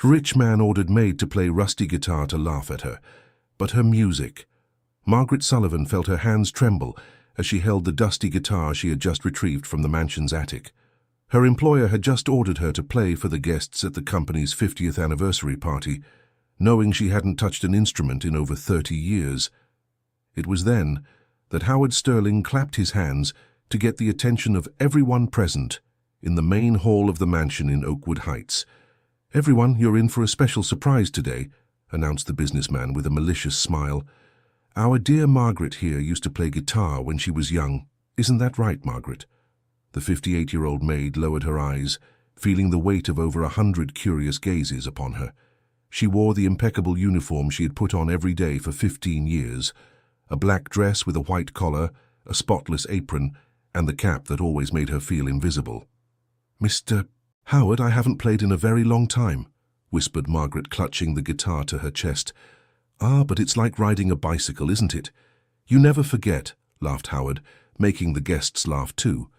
Rich man ordered Maid to play rusty guitar to laugh at her. But her music. Margaret Sullivan felt her hands tremble as she held the dusty guitar she had just retrieved from the mansion's attic. Her employer had just ordered her to play for the guests at the company's 50th anniversary party, knowing she hadn't touched an instrument in over 30 years. It was then that Howard Sterling clapped his hands to get the attention of everyone present in the main hall of the mansion in Oakwood Heights. "Everyone, you're in for a special surprise today," announced the businessman with a malicious smile. "Our dear Margaret here used to play guitar when she was young. Isn't that right, Margaret?" The 58-year-old maid lowered her eyes, feeling the weight of over 100 curious gazes upon her. She wore the impeccable uniform she had put on every day for 15 years, a black dress with a white collar, a spotless apron, and the cap that always made her feel invisible. "Mr. Howard, I haven't played in a very long time," whispered Margaret, clutching the guitar to her chest. "Ah, but it's like riding a bicycle, isn't it?" "You never forget," laughed Howard, making the guests laugh too.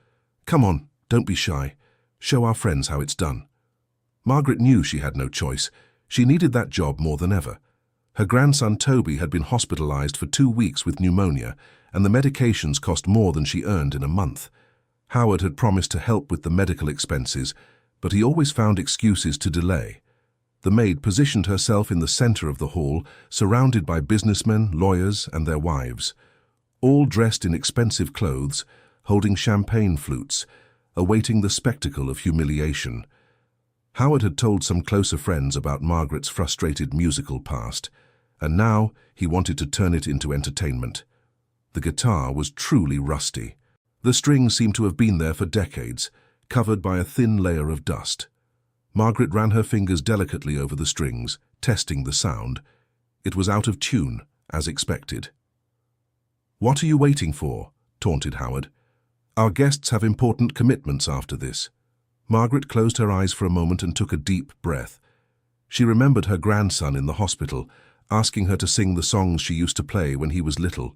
"Come on, don't be shy. Show our friends how it's done." Margaret knew she had no choice. She needed that job more than ever. Her grandson Toby had been hospitalized for 2 weeks with pneumonia, and the medications cost more than she earned in a month. Howard had promised to help with the medical expenses, but he always found excuses to delay. The maid positioned herself in the center of the hall, surrounded by businessmen, lawyers, and their wives, all dressed in expensive clothes, holding champagne flutes, awaiting the spectacle of humiliation. Howard had told some closer friends about Margaret's frustrated musical past, and now he wanted to turn it into entertainment. The guitar was truly rusty. The strings seemed to have been there for decades, covered by a thin layer of dust. Margaret ran her fingers delicately over the strings, testing the sound. It was out of tune, as expected. "What are you waiting for?" taunted Howard. "Our guests have important commitments after this." Margaret closed her eyes for a moment and took a deep breath. She remembered her grandson in the hospital, asking her to sing the songs she used to play when he was little.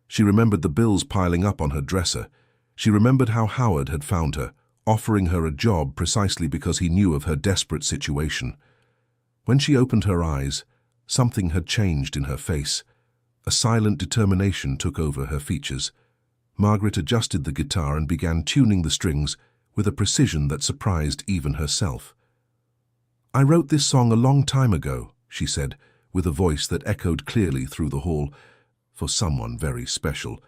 She remembered the bills piling up on her dresser. She remembered how Howard had found her, offering her a job precisely because he knew of her desperate situation. When she opened her eyes, something had changed in her face. A silent determination took over her features. Margaret adjusted the guitar and began tuning the strings with a precision that surprised even herself. "I wrote this song a long time ago," she said, with a voice that echoed clearly through the hall, "for someone very special."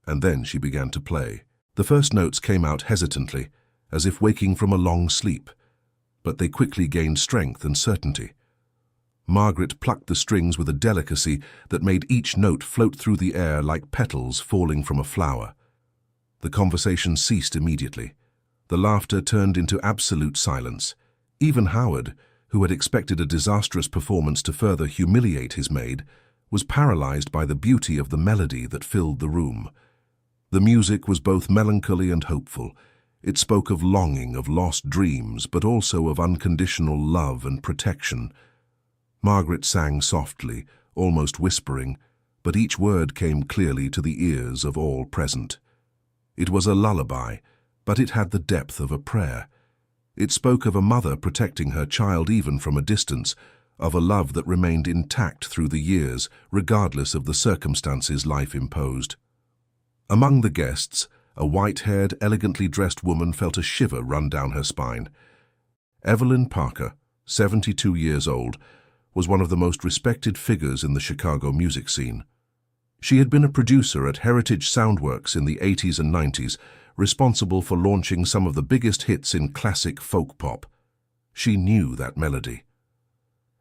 And then she began to play. The first notes came out hesitantly, as if waking from a long sleep, but they quickly gained strength and certainty. Margaret plucked the strings with a delicacy that made each note float through the air like petals falling from a flower. The conversation ceased immediately. The laughter turned into absolute silence. Even Howard, who had expected a disastrous performance to further humiliate his maid, was paralyzed by the beauty of the melody that filled the room. The music was both melancholy and hopeful. It spoke of longing, of lost dreams, but also of unconditional love and protection. Margaret sang softly, almost whispering, but each word came clearly to the ears of all present. It was a lullaby, but it had the depth of a prayer. It spoke of a mother protecting her child even from a distance, of a love that remained intact through the years, regardless of the circumstances life imposed. Among the guests, a white-haired, elegantly dressed woman felt a shiver run down her spine. Evelyn Parker, 72 years old, was one of the most respected figures in the Chicago music scene. She had been a producer at Heritage Soundworks in the 80s and 90s, responsible for launching some of the biggest hits in classic folk pop. She knew that melody.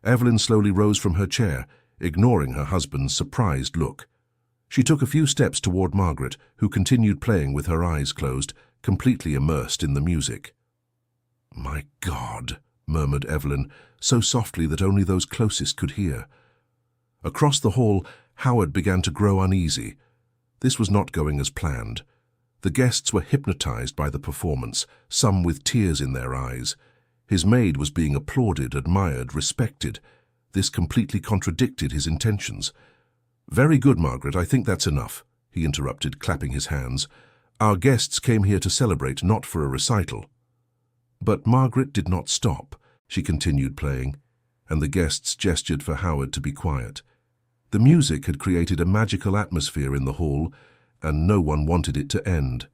Evelyn slowly rose from her chair, ignoring her husband's surprised look. She took a few steps toward Margaret, who continued playing with her eyes closed, completely immersed in the music. "My God," murmured Evelyn, so softly that only those closest could hear. Across the hall, Howard began to grow uneasy. This was not going as planned. The guests were hypnotized by the performance, some with tears in their eyes. His maid was being applauded, admired, respected. This completely contradicted his intentions. "Very good, Margaret, I think that's enough," he interrupted, clapping his hands. "Our guests came here to celebrate, not for a recital." But Margaret did not stop. She continued playing. and the guests gestured for Howard to be quiet. The music had created a magical atmosphere in the hall, and no one wanted it to end.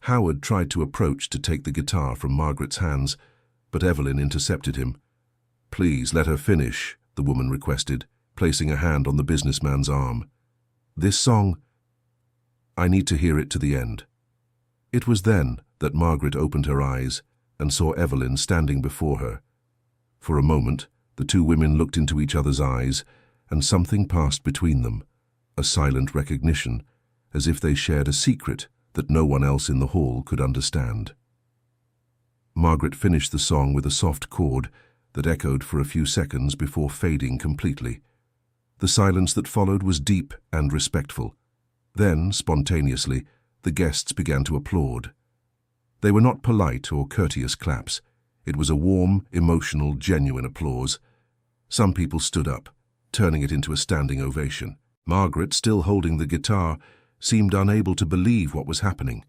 Howard tried to approach to take the guitar from Margaret's hands, but Evelyn intercepted him. "Please let her finish," the woman requested, placing a hand on the businessman's arm. "This song, I need to hear it to the end." It was then that Margaret opened her eyes and saw Evelyn standing before her. For a moment, the two women looked into each other's eyes, and something passed between them, a silent recognition, as if they shared a secret that no one else in the hall could understand. Margaret finished the song with a soft chord that echoed for a few seconds before fading completely. The silence that followed was deep and respectful. Then, spontaneously, the guests began to applaud. They were not polite or courteous claps. It was a warm, emotional, genuine applause. Some people stood up, turning it into a standing ovation. Margaret, still holding the guitar, seemed unable to believe what was happening.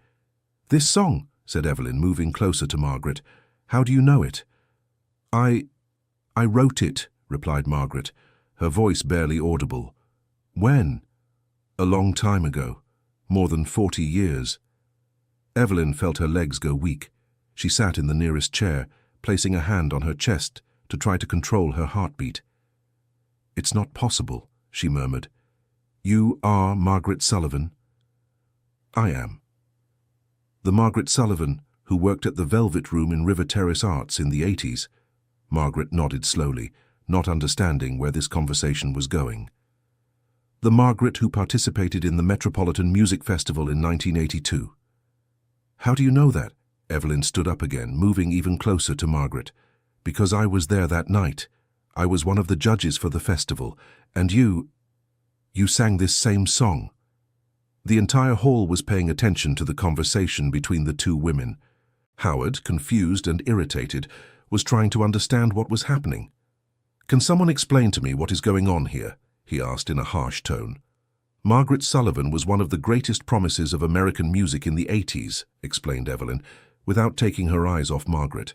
"This song," said Evelyn, moving closer to Margaret. "How do you know it?" I wrote it," replied Margaret, her voice barely audible. "When?" "A long time ago, more than 40 years. Evelyn felt her legs go weak. She sat in the nearest chair, placing a hand on her chest to try to control her heartbeat. "It's not possible," she murmured. "You are Margaret Sullivan?" "I am." "The Margaret Sullivan who worked at the Velvet Room in River Terrace Arts in the 80s. Margaret nodded slowly, not understanding where this conversation was going. "The Margaret who participated in the Metropolitan Music Festival in 1982. "How do you know that?" Evelyn stood up again, moving even closer to Margaret. "Because I was there that night. I was one of the judges for the festival, and you sang this same song." The entire hall was paying attention to the conversation between the two women. Howard, confused and irritated, was trying to understand what was happening. "Can someone explain to me what is going on here?" he asked in a harsh tone. "Margaret Sullivan was one of the greatest promises of American music in the 80s, explained Evelyn, without taking her eyes off Margaret.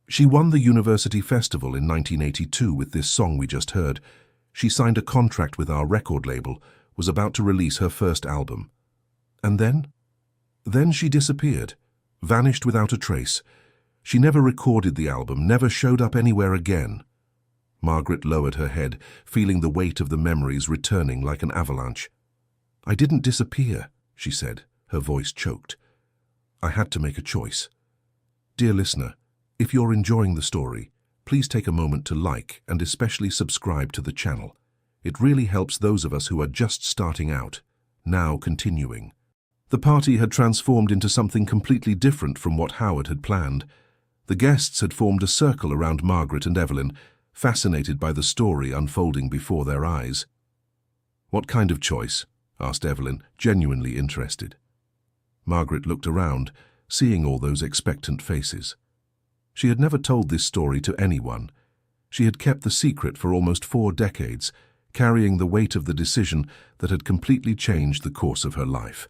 "She won the University Festival in 1982 with this song we just heard. She signed a contract with our record label, was about to release her first album. And then? Then she disappeared, vanished without a trace. She never recorded the album, never showed up anywhere again." Margaret lowered her head, feeling the weight of the memories returning like an avalanche. "I didn't disappear," she said, her voice choked. "I had to make a choice. Dear listener, if you're enjoying the story, please take a moment to like and especially subscribe to the channel. It really helps those of us who are just starting out, now continuing." The party had transformed into something completely different from what Howard had planned. The guests had formed a circle around Margaret and Evelyn, fascinated by the story unfolding before their eyes. "What kind of choice?" asked Evelyn, genuinely interested. Margaret looked around, seeing all those expectant faces. She had never told this story to anyone. She had kept the secret for almost 4 decades, carrying the weight of the decision that had completely changed the course of her life.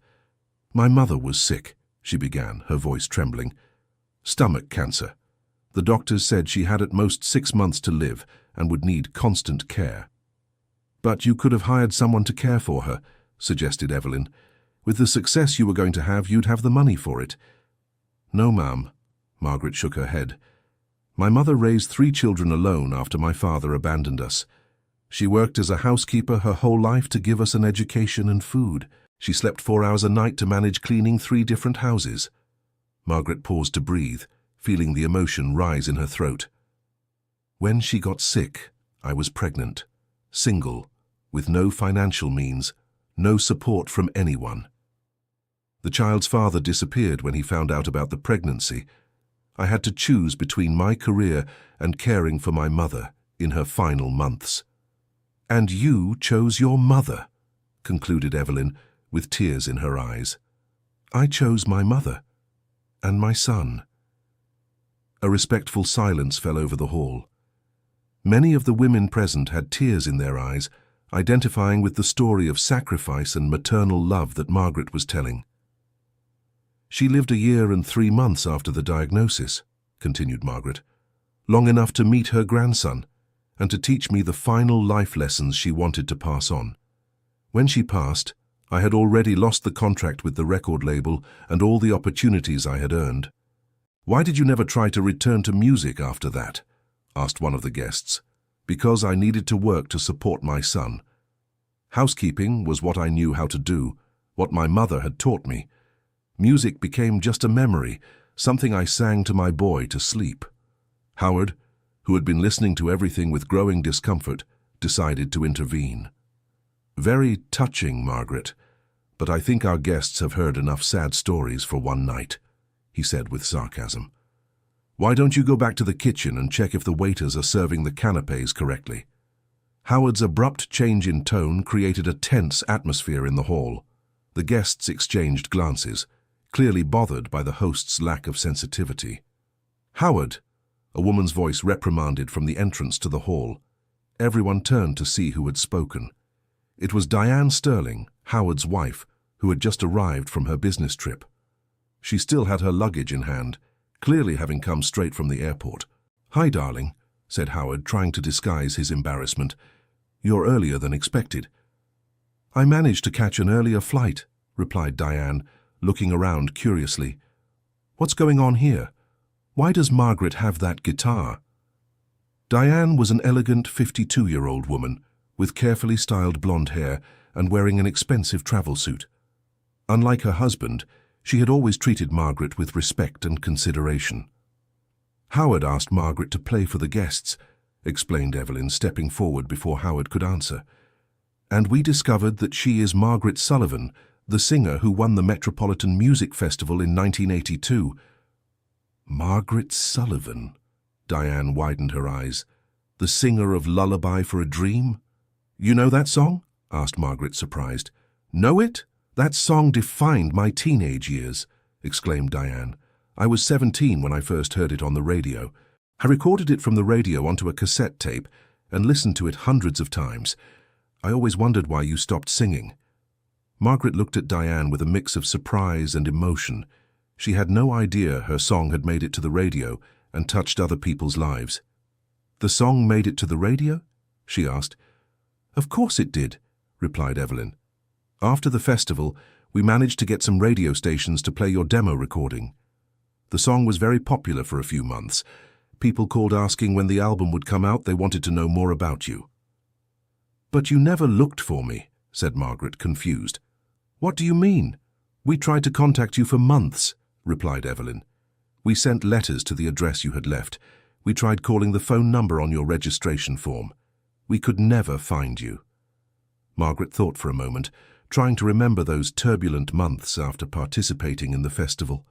"My mother was sick," she began, her voice trembling. "Stomach cancer. The doctors said she had at most 6 months to live and would need constant care." "But you could have hired someone to care for her," suggested Evelyn. "With the success you were going to have, you'd have the money for it." "No, ma'am." Margaret shook her head. "My mother raised 3 children alone after my father abandoned us. She worked as a housekeeper her whole life to give us an education and food. She slept 4 hours a night to manage cleaning 3 different houses." Margaret paused to breathe, feeling the emotion rise in her throat. "When she got sick, I was pregnant, single, with no financial means, no support from anyone. The child's father disappeared when he found out about the pregnancy. I had to choose between my career and caring for my mother in her final months." "And you chose your mother," concluded Evelyn, with tears in her eyes. "I chose my mother and my son." A respectful silence fell over the hall. Many of the women present had tears in their eyes, identifying with the story of sacrifice and maternal love that Margaret was telling. "She lived 1 year and 3 months after the diagnosis," continued Margaret, "long enough to meet her grandson, and to teach me the final life lessons she wanted to pass on. When she passed, I had already lost the contract with the record label and all the opportunities I had earned. "Why did you never try to return to music after that?" asked one of the guests. "Because I needed to work to support my son. Housekeeping was what I knew how to do, what my mother had taught me. Music became just a memory, something I sang to my boy to sleep." Howard, who had been listening to everything with growing discomfort, decided to intervene. "Very touching, Margaret, but I think our guests have heard enough sad stories for one night," he said with sarcasm. "Why don't you go back to the kitchen and check if the waiters are serving the canapés correctly?" Howard's abrupt change in tone created a tense atmosphere in the hall. The guests exchanged glances, clearly bothered by the host's lack of sensitivity. "Howard!" a woman's voice reprimanded from the entrance to the hall. Everyone turned to see who had spoken. It was Diane Sterling, Howard's wife, who had just arrived from her business trip. She still had her luggage in hand, clearly having come straight from the airport. "Hi, darling," said Howard, trying to disguise his embarrassment. "You're earlier than expected." "I managed to catch an earlier flight," replied Diane, looking around curiously. "What's going on here? Why does Margaret have that guitar?" Diane was an elegant 52-year-old woman, with carefully styled blonde hair and wearing an expensive travel suit. Unlike her husband, she had always treated Margaret with respect and consideration. "Howard asked Margaret to play for the guests," explained Evelyn, stepping forward before Howard could answer. "And we discovered that she is Margaret Sullivan, the singer who won the Metropolitan Music Festival in 1982. "Margaret Sullivan?" Diane widened her eyes. "The singer of Lullaby for a Dream?" "You know that song?" asked Margaret, surprised. "Know it? That song defined my teenage years," exclaimed Diane. "I was 17 when I first heard it on the radio. I recorded it from the radio onto a cassette tape and listened to it hundreds of times. I always wondered why you stopped singing." Margaret looked at Diane with a mix of surprise and emotion. She had no idea her song had made it to the radio and touched other people's lives. "The song made it to the radio?" she asked. "Of course it did," replied Evelyn. "After the festival, we managed to get some radio stations to play your demo recording. The song was very popular for a few months. People called asking when the album would come out. They wanted to know more about you." "But you never looked for me," said Margaret, confused. "What do you mean?" "We tried to contact you for months," replied Evelyn. "We sent letters to the address you had left. We tried calling the phone number on your registration form. We could never find you." Margaret thought for a moment, trying to remember those turbulent months after participating in the festival.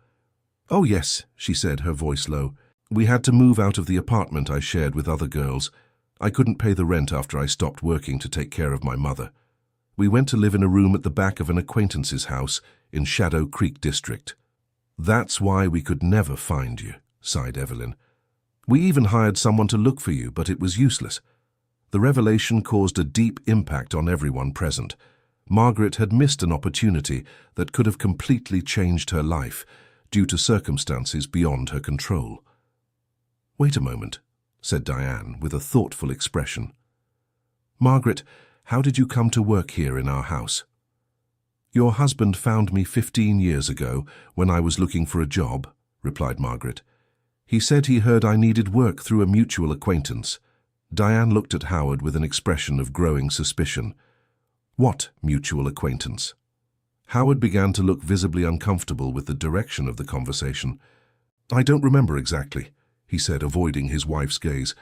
"Oh yes," she said, her voice low. "We had to move out of the apartment I shared with other girls. I couldn't pay the rent after I stopped working to take care of my mother. We went to live in a room at the back of an acquaintance's house in Shadow Creek District." "That's why we could never find you," sighed Evelyn. "We even hired someone to look for you, but it was useless." The revelation caused a deep impact on everyone present. Margaret had missed an opportunity that could have completely changed her life due to circumstances beyond her control. "Wait a moment," said Diane with a thoughtful expression. "Margaret, how did you come to work here in our house?" "Your husband found me 15 years ago when I was looking for a job," replied Margaret. "He said he heard I needed work through a mutual acquaintance." Diane looked at Howard with an expression of growing suspicion. "What mutual acquaintance?" Howard began to look visibly uncomfortable with the direction of the conversation. "I don't remember exactly," he said, avoiding his wife's gaze.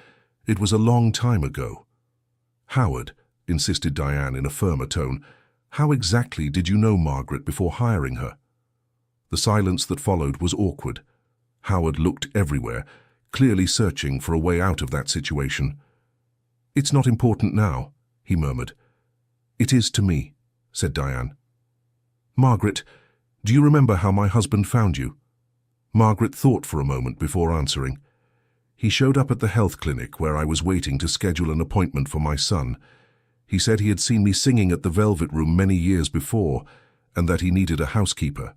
"It was a long time ago." "Howard," insisted Diane in a firmer tone, "how exactly did you know Margaret before hiring her?" The silence that followed was awkward. Howard looked everywhere, clearly searching for a way out of that situation. "It's not important now," he murmured. "It is to me," said Diane. "Margaret, do you remember how my husband found you?" Margaret thought for a moment before answering. "He showed up at the health clinic where I was waiting to schedule an appointment for my son. He said he had seen me singing at the Velvet Room many years before and that he needed a housekeeper.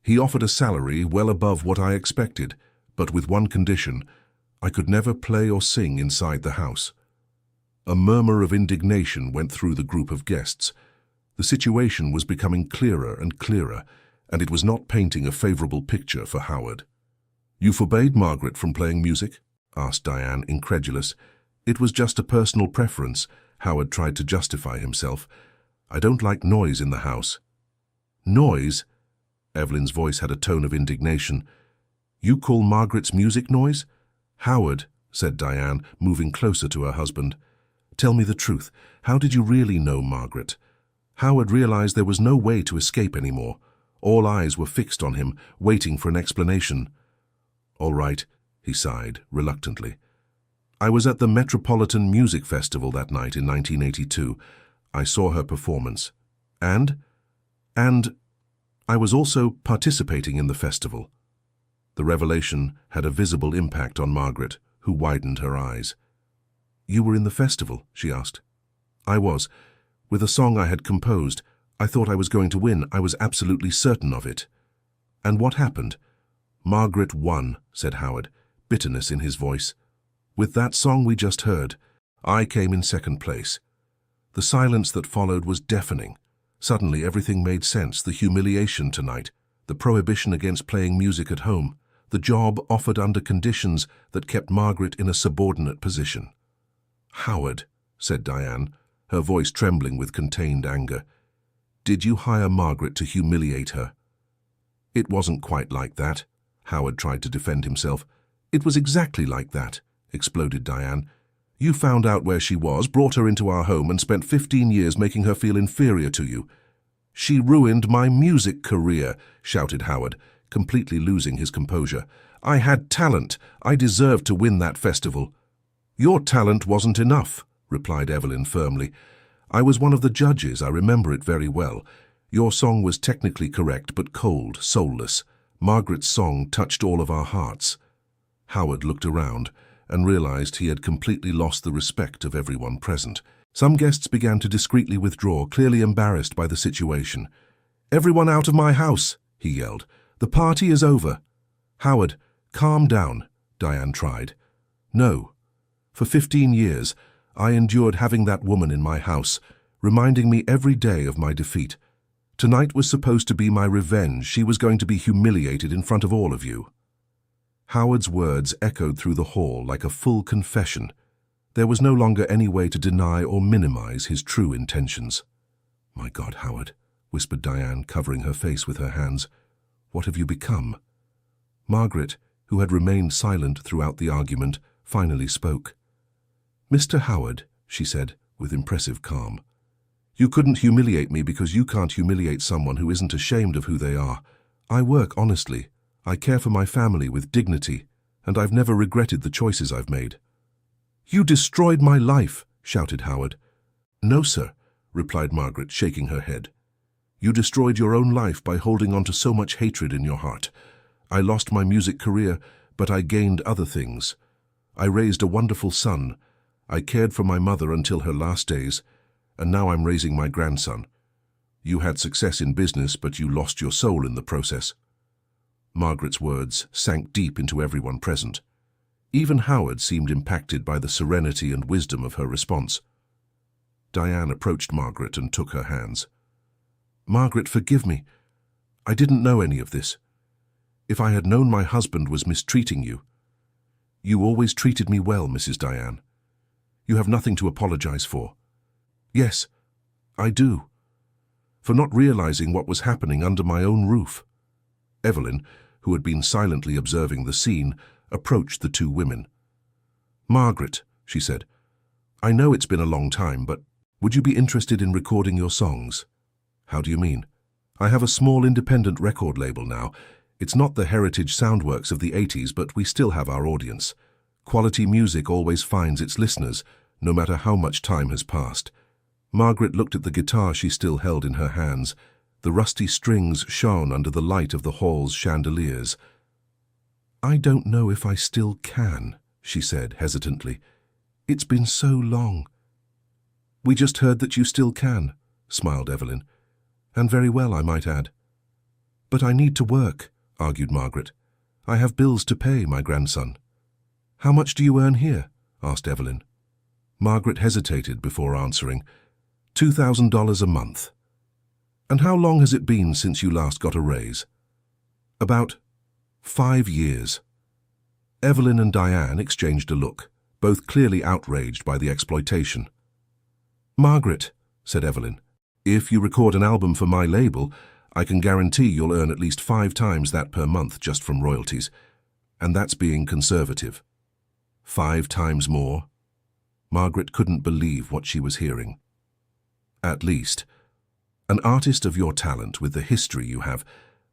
He offered a salary well above what I expected, but with one condition: I could never play or sing inside the house. A murmur of indignation went through the group of guests. The situation was becoming clearer and clearer, and it was not painting a favorable picture for Howard. "You forbade Margaret from playing music?" asked Diane, incredulous. "It was just a personal preference," Howard tried to justify himself. "I don't like noise in the house." "Noise?" Evelyn's voice had a tone of indignation. "You call Margaret's music noise?" "Howard," said Diane, moving closer to her husband. "Tell me the truth. How did you really know Margaret?" Howard realized there was no way to escape anymore. All eyes were fixed on him, waiting for an explanation. "All right," he sighed, reluctantly. "I was at the Metropolitan Music Festival that night in 1982. I saw her performance. And I was also participating in the festival." The revelation had a visible impact on Margaret, who widened her eyes. "You were in the festival?" she asked. "I was. With a song I had composed. I thought I was going to win. I was absolutely certain of it." "And what happened?" "Margaret won," said Howard, bitterness in his voice. "With that song we just heard, I came in second place." The silence that followed was deafening. Suddenly everything made sense. The humiliation tonight, the prohibition against playing music at home, the job offered under conditions that kept Margaret in a subordinate position. "Howard," said Diane, her voice trembling with contained anger, "did you hire Margaret to humiliate her?" "It wasn't quite like that," Howard tried to defend himself. "It was exactly like that," exploded Diane. "You found out where she was, brought her into our home, and spent 15 years making her feel inferior to you." "She ruined my music career," shouted Howard, completely losing his composure. "I had talent. I deserved to win that festival." "Your talent wasn't enough," replied Evelyn firmly. "I was one of the judges. I remember it very well. Your song was technically correct, but cold, soulless. Margaret's song touched all of our hearts." Howard looked around and realized he had completely lost the respect of everyone present. Some guests began to discreetly withdraw, clearly embarrassed by the situation. "Everyone out of my house," he yelled. "The party is over." "Howard, calm down," Diane tried. "No. For 15 years, I endured having that woman in my house, reminding me every day of my defeat. Tonight was supposed to be my revenge. She was going to be humiliated in front of all of you." Howard's words echoed through the hall like a full confession. There was no longer any way to deny or minimize his true intentions. "My God, Howard," whispered Diane, covering her face with her hands. "What have you become?" Margaret, who had remained silent throughout the argument, finally spoke. "Mr. Howard," she said, with impressive calm, "you couldn't humiliate me because you can't humiliate someone who isn't ashamed of who they are. I work honestly. I care for my family with dignity, and I've never regretted the choices I've made." "You destroyed my life," shouted Howard. "No, sir," replied Margaret, shaking her head. "You destroyed your own life by holding on to so much hatred in your heart. I lost my music career, but I gained other things. I raised a wonderful son. I cared for my mother until her last days, and now I'm raising my grandson. You had success in business, but you lost your soul in the process." Margaret's words sank deep into everyone present. Even Howard seemed impacted by the serenity and wisdom of her response. Diane approached Margaret and took her hands. "Margaret, forgive me. I didn't know any of this. If I had known my husband was mistreating you—" "You always treated me well, Mrs. Diane. You have nothing to apologize for." "Yes, I do. For not realizing what was happening under my own roof." Evelyn, who had been silently observing the scene, approached the two women. "Margaret," she said, "I know it's been a long time, but would you be interested in recording your songs?" "How do you mean?" "I have a small independent record label now. It's not the heritage soundworks of the 80s, but we still have our audience. Quality music always finds its listeners, no matter how much time has passed." Margaret looked at the guitar she still held in her hands. The rusty strings shone under the light of the hall's chandeliers. "I don't know if I still can," she said hesitantly. "It's been so long." "We just heard that you still can," smiled Evelyn. "And very well, I might add." "But I need to work," argued Margaret. "I have bills to pay, my grandson." "How much do you earn here?" asked Evelyn. Margaret hesitated before answering. $2,000 a month. And how long has it been since you last got a raise? About 5 years. Evelyn and Diane exchanged a look, both clearly outraged by the exploitation. Margaret, said Evelyn, if you record an album for my label, I can guarantee you'll earn at least 5 times that per month just from royalties. And that's being conservative. 5 times more? Margaret couldn't believe what she was hearing. At least. An artist of your talent, with the history you have,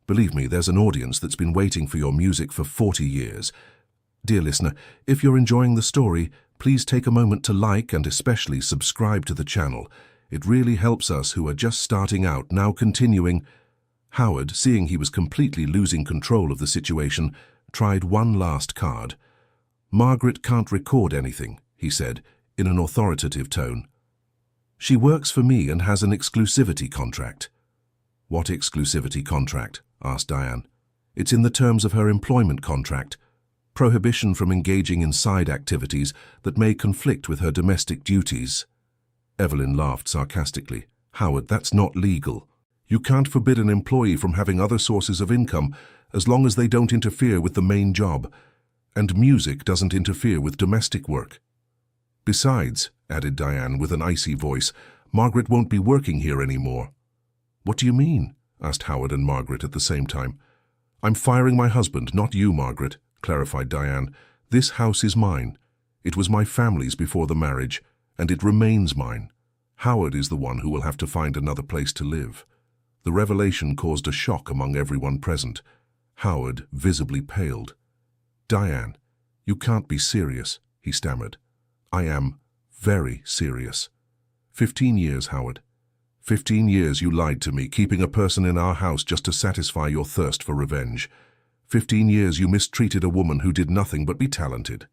believe me, there's an audience that's been waiting for your music for 40 years. Dear listener, if you're enjoying the story, please take a moment to like and especially subscribe to the channel. It really helps us who are just starting out, now continuing. Howard, seeing he was completely losing control of the situation, tried one last card. Margaret can't record anything, he said, in an authoritative tone. She works for me and has an exclusivity contract. What exclusivity contract? Asked Diane. It's in the terms of her employment contract. Prohibition from engaging in side activities that may conflict with her domestic duties. Evelyn laughed sarcastically. Howard, that's not legal. You can't forbid an employee from having other sources of income as long as they don't interfere with the main job. And music doesn't interfere with domestic work. Besides, added Diane with an icy voice, Margaret won't be working here anymore. What do you mean? Asked Howard and Margaret at the same time. I'm firing my husband, not you, Margaret, clarified Diane. This house is mine. It was my family's before the marriage, and it remains mine. Howard is the one who will have to find another place to live. The revelation caused a shock among everyone present. Howard visibly paled. Diane, you can't be serious, he stammered. I am very serious. 15 years, Howard. 15 years you lied to me, keeping a person in our house just to satisfy your thirst for revenge. 15 years you mistreated a woman who did nothing but be talented.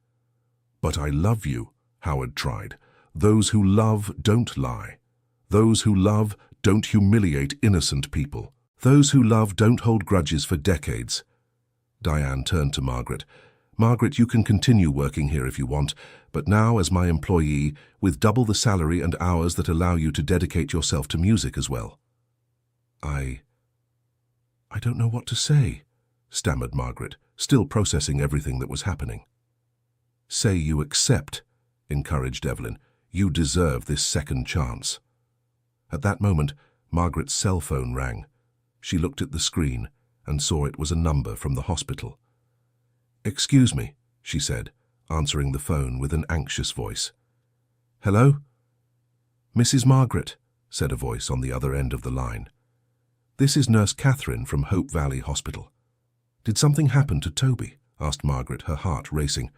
But I love you, Howard tried. Those who love don't lie. Those who love don't humiliate innocent people. Those who love don't hold grudges for decades. Diane turned to Margaret. Margaret, you can continue working here if you want, but now as my employee, with double the salary and hours that allow you to dedicate yourself to music as well. I don't know what to say, stammered Margaret, still processing everything that was happening. Say you accept, encouraged Evelyn. You deserve this second chance. At that moment, Margaret's cell phone rang. She looked at the screen and saw it was a number from the hospital. Excuse me, she said, answering the phone with an anxious voice. Hello? Mrs. Margaret, said a voice on the other end of the line. This is Nurse Catherine from Hope Valley Hospital. Did something happen to Toby? Asked Margaret, her heart racing.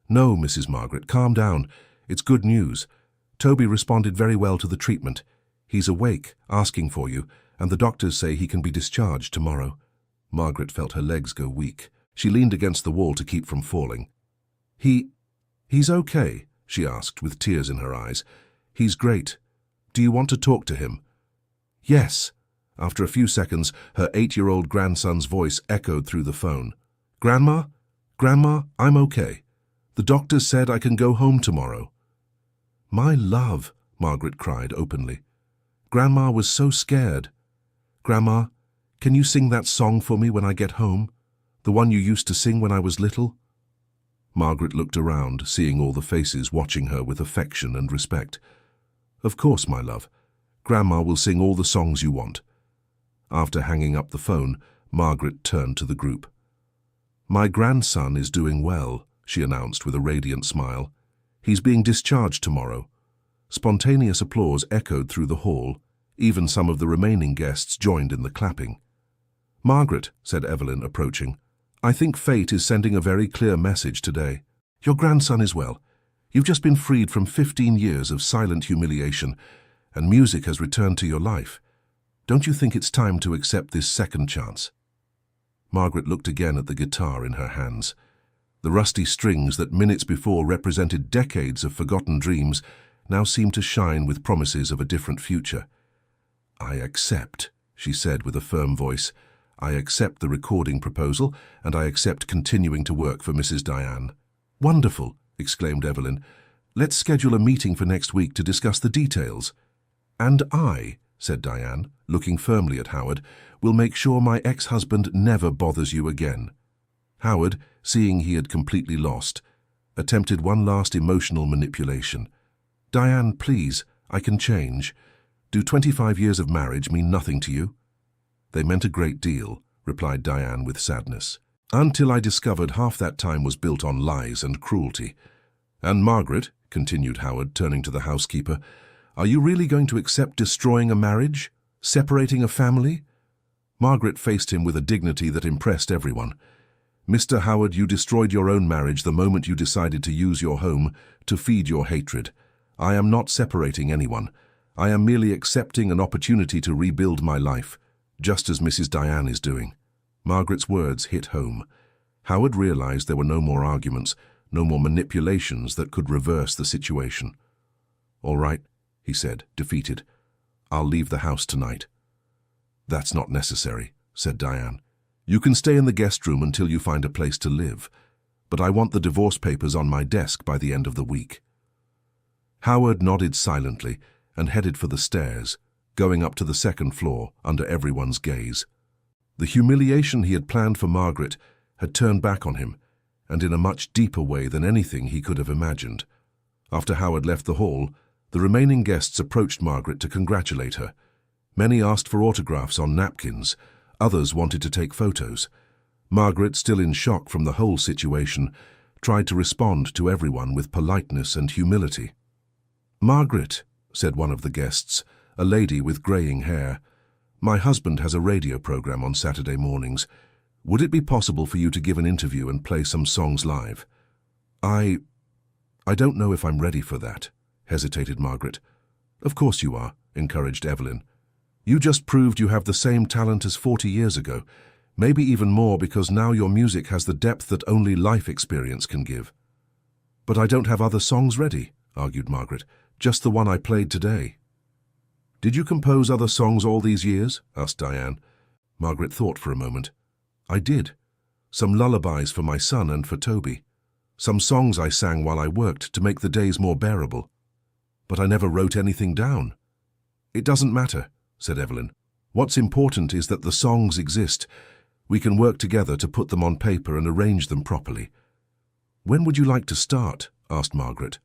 No, Mrs. Margaret, calm down. It's good news. Toby responded very well to the treatment. He's awake, asking for you, and the doctors say he can be discharged tomorrow. Margaret felt her legs go weak. She leaned against the wall to keep from falling. He's okay, she asked with tears in her eyes. He's great. Do you want to talk to him? Yes. After a few seconds, her 8-year-old grandson's voice echoed through the phone. Grandma? Grandma, I'm okay. The doctor said I can go home tomorrow. My love, Margaret cried openly. Grandma was so scared. Grandma, can you sing that song for me when I get home? The one you used to sing when I was little? Margaret looked around, seeing all the faces watching her with affection and respect. Of course, my love. Grandma will sing all the songs you want. After hanging up the phone, Margaret turned to the group. My grandson is doing well, she announced with a radiant smile. He's being discharged tomorrow. Spontaneous applause echoed through the hall. Even some of the remaining guests joined in the clapping. Margaret, said Evelyn, approaching, I think fate is sending a very clear message today. Your grandson is well. You've just been freed from 15 years of silent humiliation, and music has returned to your life. Don't you think it's time to accept this second chance? Margaret looked again at the guitar in her hands. The rusty strings that minutes before represented decades of forgotten dreams now seemed to shine with promises of a different future. I accept, she said with a firm voice. I accept the recording proposal, and I accept continuing to work for Mrs. Diane. Wonderful, exclaimed Evelyn. Let's schedule a meeting for next week to discuss the details. And I, said Diane, looking firmly at Howard, will make sure my ex-husband never bothers you again. Howard, seeing he had completely lost, attempted one last emotional manipulation. Diane, please, I can change. Do 25 years of marriage mean nothing to you? They meant a great deal, replied Diane with sadness. Until I discovered half that time was built on lies and cruelty. And Margaret, continued Howard, turning to the housekeeper, are you really going to accept destroying a marriage? Separating a family? Margaret faced him with a dignity that impressed everyone. Mr. Howard, you destroyed your own marriage the moment you decided to use your home to feed your hatred. I am not separating anyone. I am merely accepting an opportunity to rebuild my life, just as Mrs. Diane is doing. Margaret's words hit home. Howard realized there were no more arguments, no more manipulations that could reverse the situation. All right, he said, defeated. I'll leave the house tonight. That's not necessary, said Diane. You can stay in the guest room until you find a place to live, but I want the divorce papers on my desk by the end of the week. Howard nodded silently and headed for the stairs, going up to the second floor under everyone's gaze. The humiliation he had planned for Margaret had turned back on him, and in a much deeper way than anything he could have imagined. After Howard left the hall, the remaining guests approached Margaret to congratulate her. Many asked for autographs on napkins. Others wanted to take photos. Margaret, still in shock from the whole situation, tried to respond to everyone with politeness and humility. Margaret, said one of the guests, a lady with greying hair, my husband has a radio program on Saturday mornings. Would it be possible for you to give an interview and play some songs live? I don't know if I'm ready for that, hesitated Margaret. Of course you are, encouraged Evelyn. You just proved you have the same talent as 40 years ago, maybe even more because now your music has the depth that only life experience can give. But I don't have other songs ready, argued Margaret, just the one I played today. Did you compose other songs all these years? Asked Diane. Margaret thought for a moment. I did. Some lullabies for my son and for Toby. Some songs I sang while I worked to make the days more bearable. But I never wrote anything down. It doesn't matter, said Evelyn. What's important is that the songs exist. We can work together to put them on paper and arrange them properly. When would you like to start? Asked Margaret.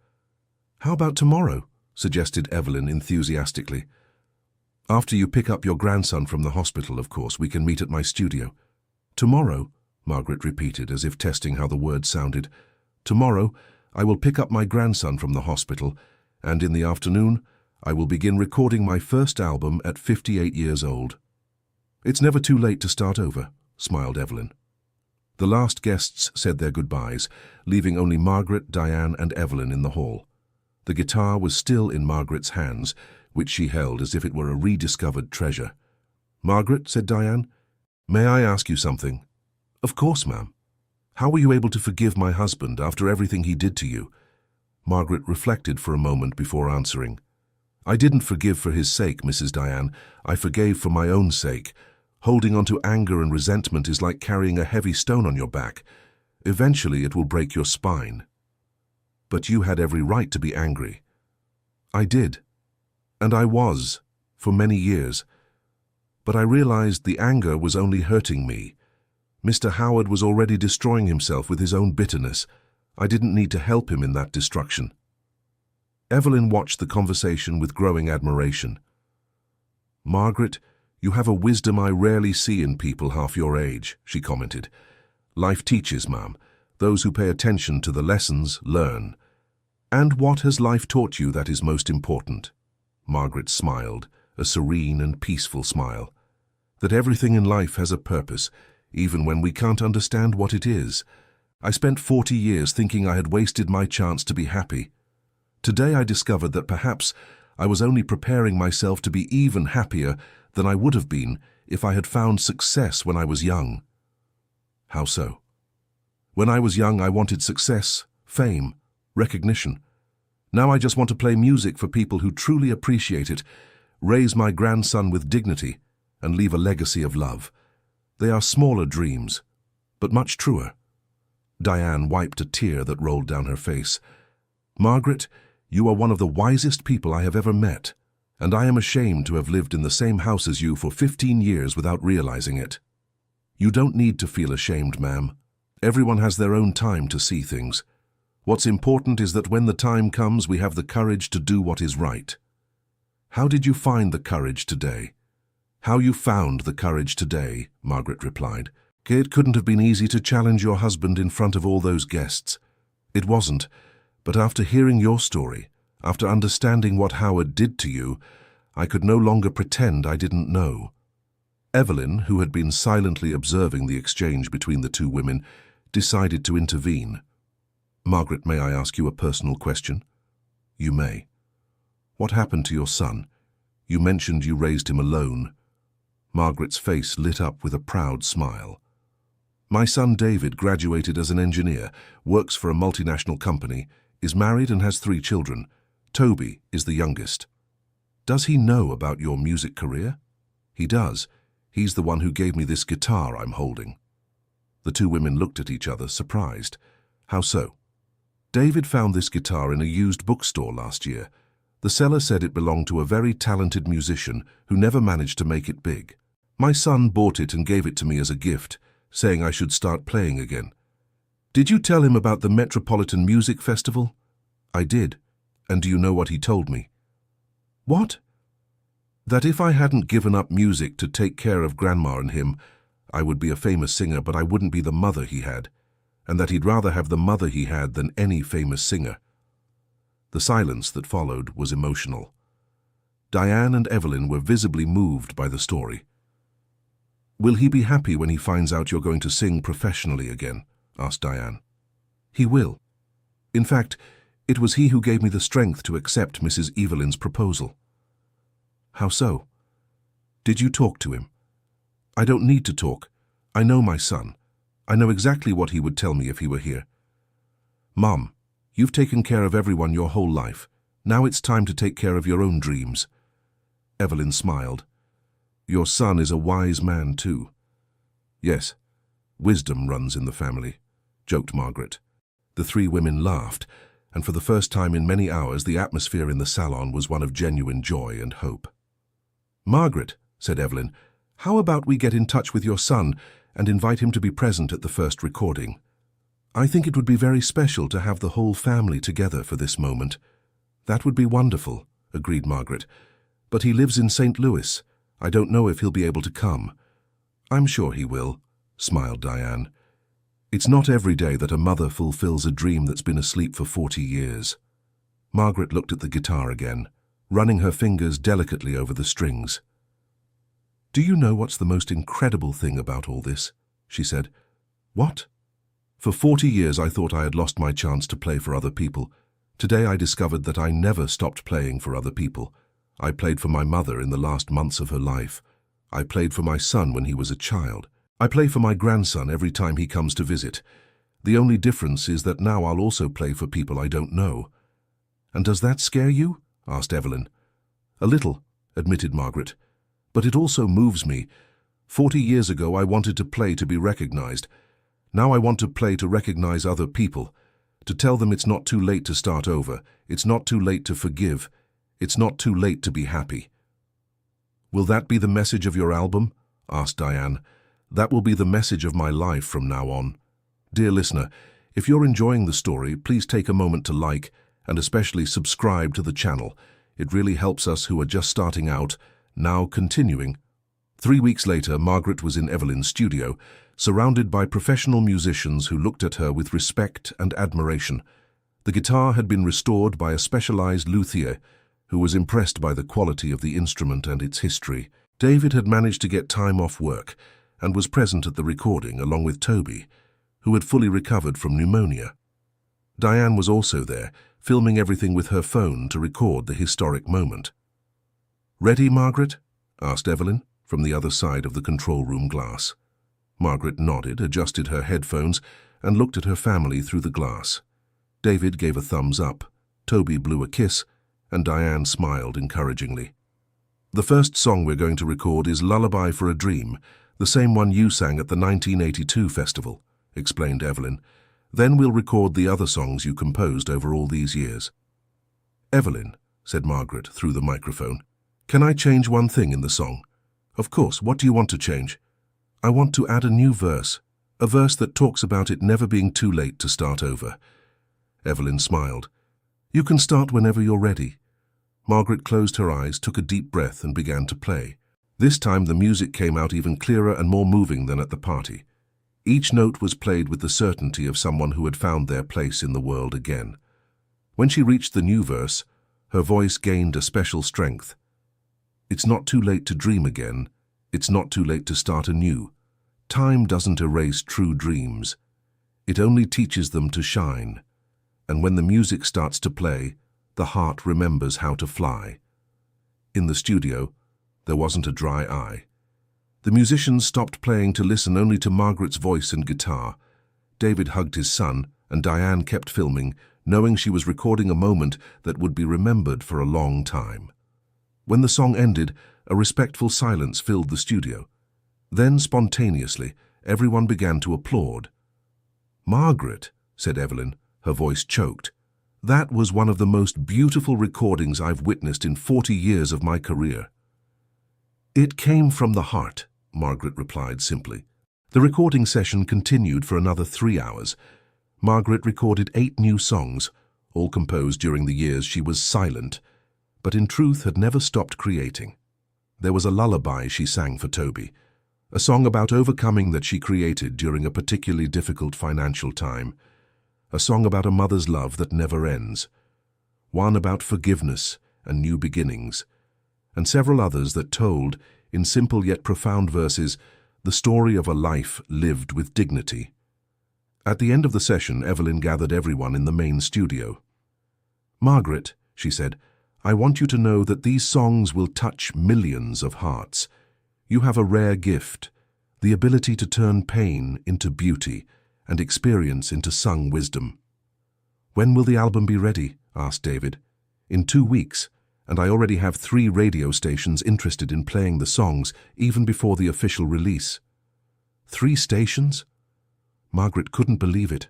How about tomorrow? Suggested Evelyn enthusiastically. After you pick up your grandson from the hospital, of course, we can meet at my studio. Tomorrow, Margaret repeated, as if testing how the words sounded. Tomorrow, I will pick up my grandson from the hospital, and in the afternoon, I will begin recording my first album at 58 years old. It's never too late to start over, smiled Evelyn. The last guests said their goodbyes, leaving only Margaret, Diane, and Evelyn in the hall. The guitar was still in Margaret's hands, which she held as if it were a rediscovered treasure. Margaret, said Diane, may I ask you something? Of course, ma'am. How were you able to forgive my husband after everything he did to you? Margaret reflected for a moment before answering. I didn't forgive for his sake, Mrs. Diane. I forgave for my own sake. Holding on to anger and resentment is like carrying a heavy stone on your back. Eventually it will break your spine. But you had every right to be angry. I did. And I was, for many years. But I realized the anger was only hurting me. Mr. Howard was already destroying himself with his own bitterness. I didn't need to help him in that destruction. Evelyn watched the conversation with growing admiration. Margaret, you have a wisdom I rarely see in people half your age, she commented. Life teaches, ma'am. Those who pay attention to the lessons learn. And what has life taught you that is most important? Margaret smiled, a serene and peaceful smile. That everything in life has a purpose, even when we can't understand what it is. I spent 40 years thinking I had wasted my chance to be happy. Today I discovered that perhaps I was only preparing myself to be even happier than I would have been if I had found success when I was young. How so? When I was young, I wanted success, fame, recognition. Now I just want to play music for people who truly appreciate it, raise my grandson with dignity, and leave a legacy of love. They are smaller dreams, but much truer. Diane wiped a tear that rolled down her face. Margaret, you are one of the wisest people I have ever met, and I am ashamed to have lived in the same house as you for 15 years without realizing it. You don't need to feel ashamed, ma'am. Everyone has their own time to see things. What's important is that when the time comes, we have the courage to do what is right. How did you find the courage today? How you found the courage today, Margaret replied. It couldn't have been easy to challenge your husband in front of all those guests. It wasn't, but after hearing your story, after understanding what Howard did to you, I could no longer pretend I didn't know. Evelyn, who had been silently observing the exchange between the two women, decided to intervene. Margaret, may I ask you a personal question? You may. What happened to your son? You mentioned you raised him alone. Margaret's face lit up with a proud smile. My son David graduated as an engineer, works for a multinational company, is married and has 3 children. Toby is the youngest. Does he know about your music career? He does. He's the one who gave me this guitar I'm holding. The two women looked at each other, surprised. How so? David found this guitar in a used bookstore last year. The seller said it belonged to a very talented musician who never managed to make it big. My son bought it and gave it to me as a gift, saying I should start playing again. Did you tell him about the Metropolitan Music Festival? I did. And do you know what he told me? What? That if I hadn't given up music to take care of Grandma and him, I would be a famous singer, but I wouldn't be the mother he had, and that he'd rather have the mother he had than any famous singer. The silence that followed was emotional. Diane and Evelyn were visibly moved by the story. Will he be happy when he finds out you're going to sing professionally again? Asked Diane. He will. In fact, it was he who gave me the strength to accept Mrs. Evelyn's proposal. How so? Did you talk to him? I don't need to talk. I know my son. I know exactly what he would tell me if he were here. Mom, you've taken care of everyone your whole life. Now it's time to take care of your own dreams. Evelyn smiled. Your son is a wise man too. Yes, wisdom runs in the family, joked Margaret. The 3 women laughed, and for the first time in many hours the atmosphere in the salon was one of genuine joy and hope. Margaret, said Evelyn, how about we get in touch with your son and invite him to be present at the first recording? I think it would be very special to have the whole family together for this moment. That would be wonderful, agreed Margaret. But he lives in St. Louis. I don't know if he'll be able to come. I'm sure he will, smiled Diane. It's not every day that a mother fulfills a dream that's been asleep for 40 years. Margaret looked at the guitar again, running her fingers delicately over the strings. Do you know what's the most incredible thing about all this? She said. What? For 40 years I thought I had lost my chance to play for other people. Today I discovered that I never stopped playing for other people. I played for my mother in the last months of her life. I played for my son when he was a child. I play for my grandson every time he comes to visit. The only difference is that now I'll also play for people I don't know. And does that scare you? Asked Evelyn. A little, admitted Margaret. But it also moves me. 40 years ago I wanted to play to be recognized. Now I want to play to recognize other people, to tell them it's not too late to start over, it's not too late to forgive, it's not too late to be happy. Will that be the message of your album? Asked Diane. That will be the message of my life from now on. Dear listener, if you're enjoying the story, please take a moment to like and especially subscribe to the channel. It really helps us who are just starting out. Now continuing. 3 weeks later, Margaret was in Evelyn's studio, surrounded by professional musicians who looked at her with respect and admiration. The guitar had been restored by a specialized luthier who was impressed by the quality of the instrument and its history. David had managed to get time off work and was present at the recording along with Toby, who had fully recovered from pneumonia. Diane was also there, filming everything with her phone to record the historic moment. Ready, Margaret? Asked Evelyn from the other side of the control room glass. Margaret nodded, adjusted her headphones, and looked at her family through the glass. David gave a thumbs up, Toby blew a kiss, and Diane smiled encouragingly. The first song we're going to record is Lullaby for a Dream, the same one you sang at the 1982 festival, explained Evelyn. Then we'll record the other songs you composed over all these years." "Evelyn," said Margaret through the microphone, "can I change one thing in the song?" "Of course. What do you want to change?" "I want to add a new verse, a verse that talks about it never being too late to start over." Evelyn smiled. "You can start whenever you're ready." Margaret closed her eyes, took a deep breath, and began to play. This time the music came out even clearer and more moving than at the party. Each note was played with the certainty of someone who had found their place in the world again. When she reached the new verse, her voice gained a special strength. "It's not too late to dream again. It's not too late to start anew. Time doesn't erase true dreams. It only teaches them to shine. And when the music starts to play, the heart remembers how to fly." In the studio, there wasn't a dry eye. The musicians stopped playing to listen only to Margaret's voice and guitar. David hugged his son, and Diane kept filming, knowing she was recording a moment that would be remembered for a long time. When the song ended, a respectful silence filled the studio. Then, spontaneously, everyone began to applaud. "Margaret," said Evelyn, her voice choked, "that was one of the most beautiful recordings I've witnessed in 40 years of my career." "It came from the heart," Margaret replied simply. The recording session continued for another 3 hours. Margaret recorded 8 new songs, all composed during the years she was silent, but in truth had never stopped creating. There was a lullaby she sang for Toby, a song about overcoming that she created during a particularly difficult financial time, a song about a mother's love that never ends, one about forgiveness and new beginnings, and several others that told, in simple yet profound verses, the story of a life lived with dignity. At the end of the session, Evelyn gathered everyone in the main studio. "Margaret," she said, "I want you to know that these songs will touch millions of hearts. You have a rare gift, the ability to turn pain into beauty and experience into sung wisdom." "When will the album be ready?" asked David. "In 2 weeks, and I already have 3 radio stations interested in playing the songs even before the official release." 3 stations? Margaret couldn't believe it.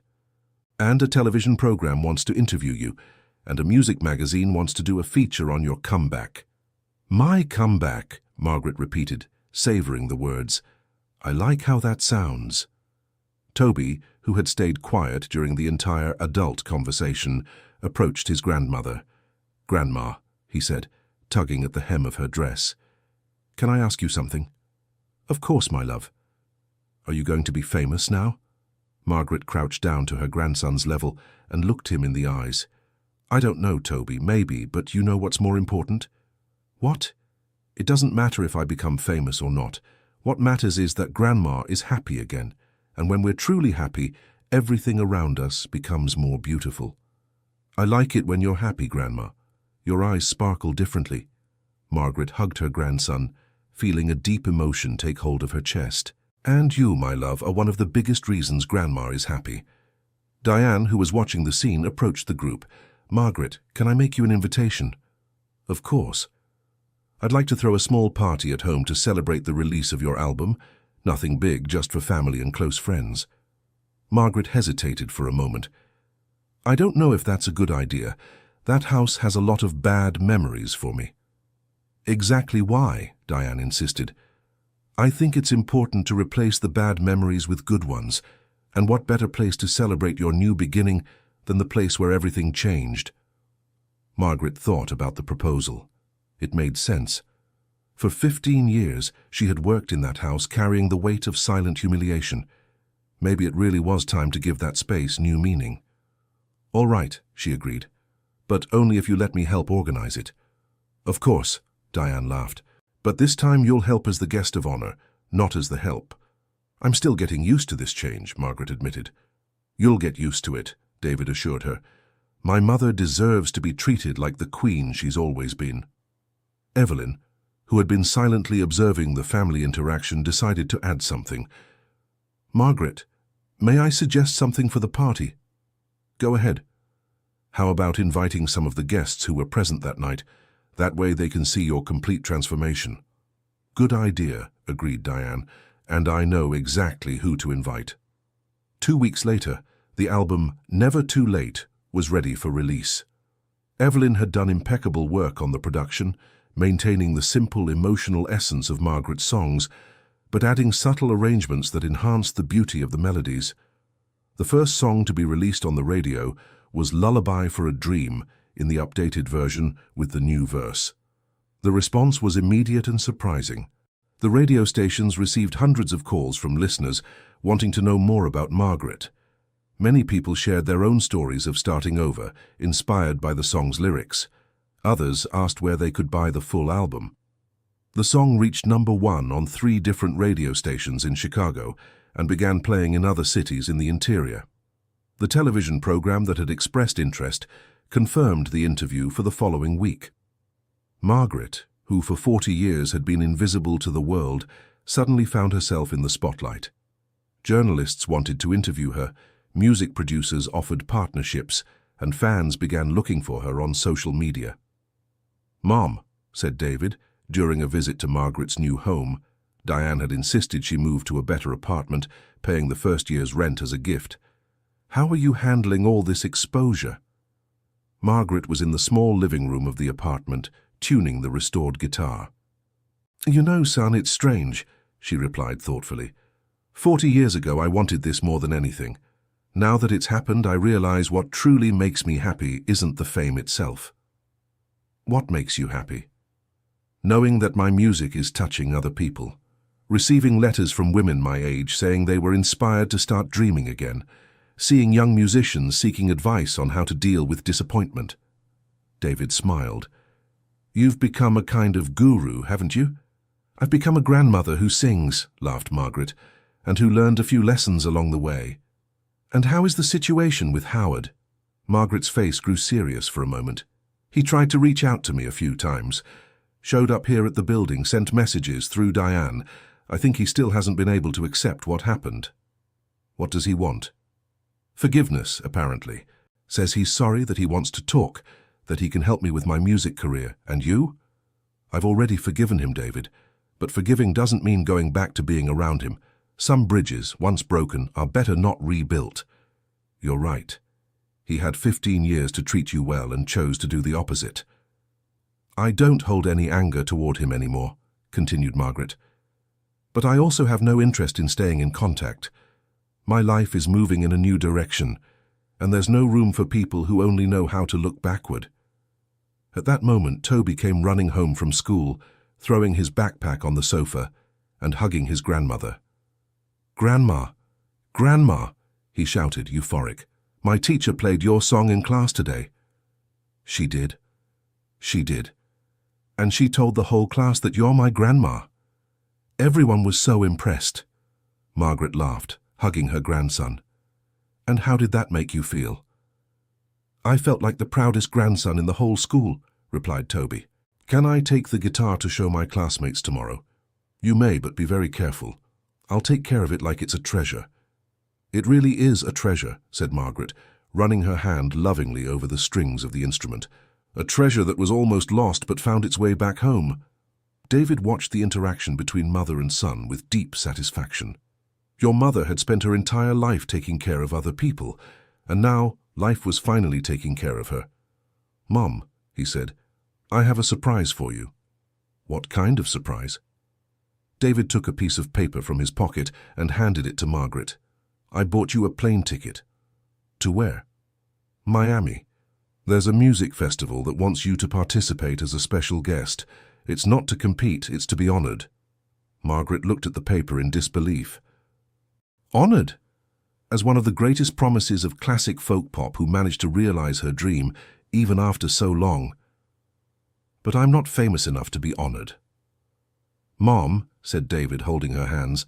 "And a television program wants to interview you, and a music magazine wants to do a feature on your comeback." "My comeback," Margaret repeated, savoring the words. "I like how that sounds." Toby, who had stayed quiet during the entire adult conversation, approached his grandmother. "Grandma," he said, tugging at the hem of her dress, "can I ask you something?" "Of course, my love." "Are you going to be famous now?" Margaret crouched down to her grandson's level and looked him in the eyes. "I don't know, Toby, maybe, but you know what's more important?" "What?" "It doesn't matter if I become famous or not. What matters is that Grandma is happy again, and when we're truly happy, everything around us becomes more beautiful." "I like it when you're happy, Grandma. Your eyes sparkle differently." Margaret hugged her grandson, feeling a deep emotion take hold of her chest. "And you, my love, are one of the biggest reasons Grandma is happy." Diane, who was watching the scene, approached the group. "Margaret, can I make you an invitation?" "Of course." "I'd like to throw a small party at home to celebrate the release of your album. Nothing big, just for family and close friends." Margaret hesitated for a moment. "I don't know if that's a good idea. That house has a lot of bad memories for me." "Exactly why?" Diane insisted. "I think it's important to replace the bad memories with good ones, and what better place to celebrate your new beginning than the place where everything changed?" Margaret thought about the proposal. It made sense. For 15 years, she had worked in that house carrying the weight of silent humiliation. Maybe it really was time to give that space new meaning. "All right," she agreed, "but only if you let me help organize it." "Of course," Diane laughed, "but this time you'll help as the guest of honor, not as the help." "I'm still getting used to this change," Margaret admitted. "You'll get used to it," David assured her. "My mother deserves to be treated like the queen she's always been." Evelyn, who had been silently observing the family interaction, decided to add something. "Margaret, may I suggest something for the party?" "Go ahead." "How about inviting some of the guests who were present that night? That way they can see your complete transformation." "Good idea," agreed Diane, "and I know exactly who to invite." 2 weeks later, The album Never Too Late was ready for release. Evelyn had done impeccable work on the production, maintaining the simple, emotional essence of Margaret's songs, but adding subtle arrangements that enhanced the beauty of the melodies. The first song to be released on the radio was Lullaby for a Dream in the updated version with the new verse. The response was immediate and surprising. The radio stations received hundreds of calls from listeners wanting to know more about Margaret. Many people shared their own stories of starting over, inspired by the song's lyrics. Others asked where they could buy the full album. The song reached #1 on 3 different radio stations in Chicago and began playing in other cities in the interior. The television program that had expressed interest confirmed the interview for the following week. Margaret, who for 40 years had been invisible to the world, suddenly found herself in the spotlight. Journalists wanted to interview her, music producers offered partnerships, and fans began looking for her on social media. "Mom," said David, during a visit to Margaret's new home. Diane had insisted she move to a better apartment, paying the first year's rent as a gift. "How are you handling all this exposure?" Margaret was in the small living room of the apartment, tuning the restored guitar. "You know, son, it's strange," she replied thoughtfully. 40 years ago I wanted this more than anything. Now that it's happened, I realize what truly makes me happy isn't the fame itself." "What makes you happy?" "Knowing that my music is touching other people. Receiving letters from women my age saying they were inspired to start dreaming again. Seeing young musicians seeking advice on how to deal with disappointment." David smiled. "You've become a kind of guru, haven't you?" "I've become a grandmother who sings," laughed Margaret, "and who learned a few lessons along the way." "And how is the situation with Howard?" Margaret's face grew serious for a moment. "He tried to reach out to me a few times. Showed up here at the building, sent messages through Diane. I think he still hasn't been able to accept what happened." "What does he want?" "Forgiveness, apparently. Says he's sorry, that he wants to talk, that he can help me with my music career. And you?" "I've already forgiven him, David. But forgiving doesn't mean going back to being around him. Some bridges, once broken, are better not rebuilt." "You're right. He had 15 years to treat you well and chose to do the opposite." "I don't hold any anger toward him anymore," continued Margaret. "But I also have no interest in staying in contact. My life is moving in a new direction, and there's no room for people who only know how to look backward." At that moment, Toby came running home from school, throwing his backpack on the sofa and hugging his grandmother. "Grandma! Grandma!" he shouted, euphoric. "My teacher played your song in class today." "She did? She did. And she told the whole class that you're my grandma." Everyone was so impressed. Margaret laughed, hugging her grandson. "And how did that make you feel?" "I felt like the proudest grandson in the whole school," replied Toby. "Can I take the guitar to show my classmates tomorrow?" "You may, but be very careful. I'll take care of it like it's a treasure." "It really is a treasure," said Margaret, running her hand lovingly over the strings of the instrument. "A treasure that was almost lost but found its way back home." David watched the interaction between mother and son with deep satisfaction. Your mother had spent her entire life taking care of other people, and now life was finally taking care of her. "Mom," he said, "I have a surprise for you." "What kind of surprise?" David took a piece of paper from his pocket and handed it to Margaret. "I bought you a plane ticket." "To where?" "Miami. There's a music festival that wants you to participate as a special guest. It's not to compete, it's to be honored." Margaret looked at the paper in disbelief. "Honored?" As one of the greatest promises of classic folk pop who managed to realize her dream, even after so long. "But I'm not famous enough to be honored." "Mom," said David, holding her hands,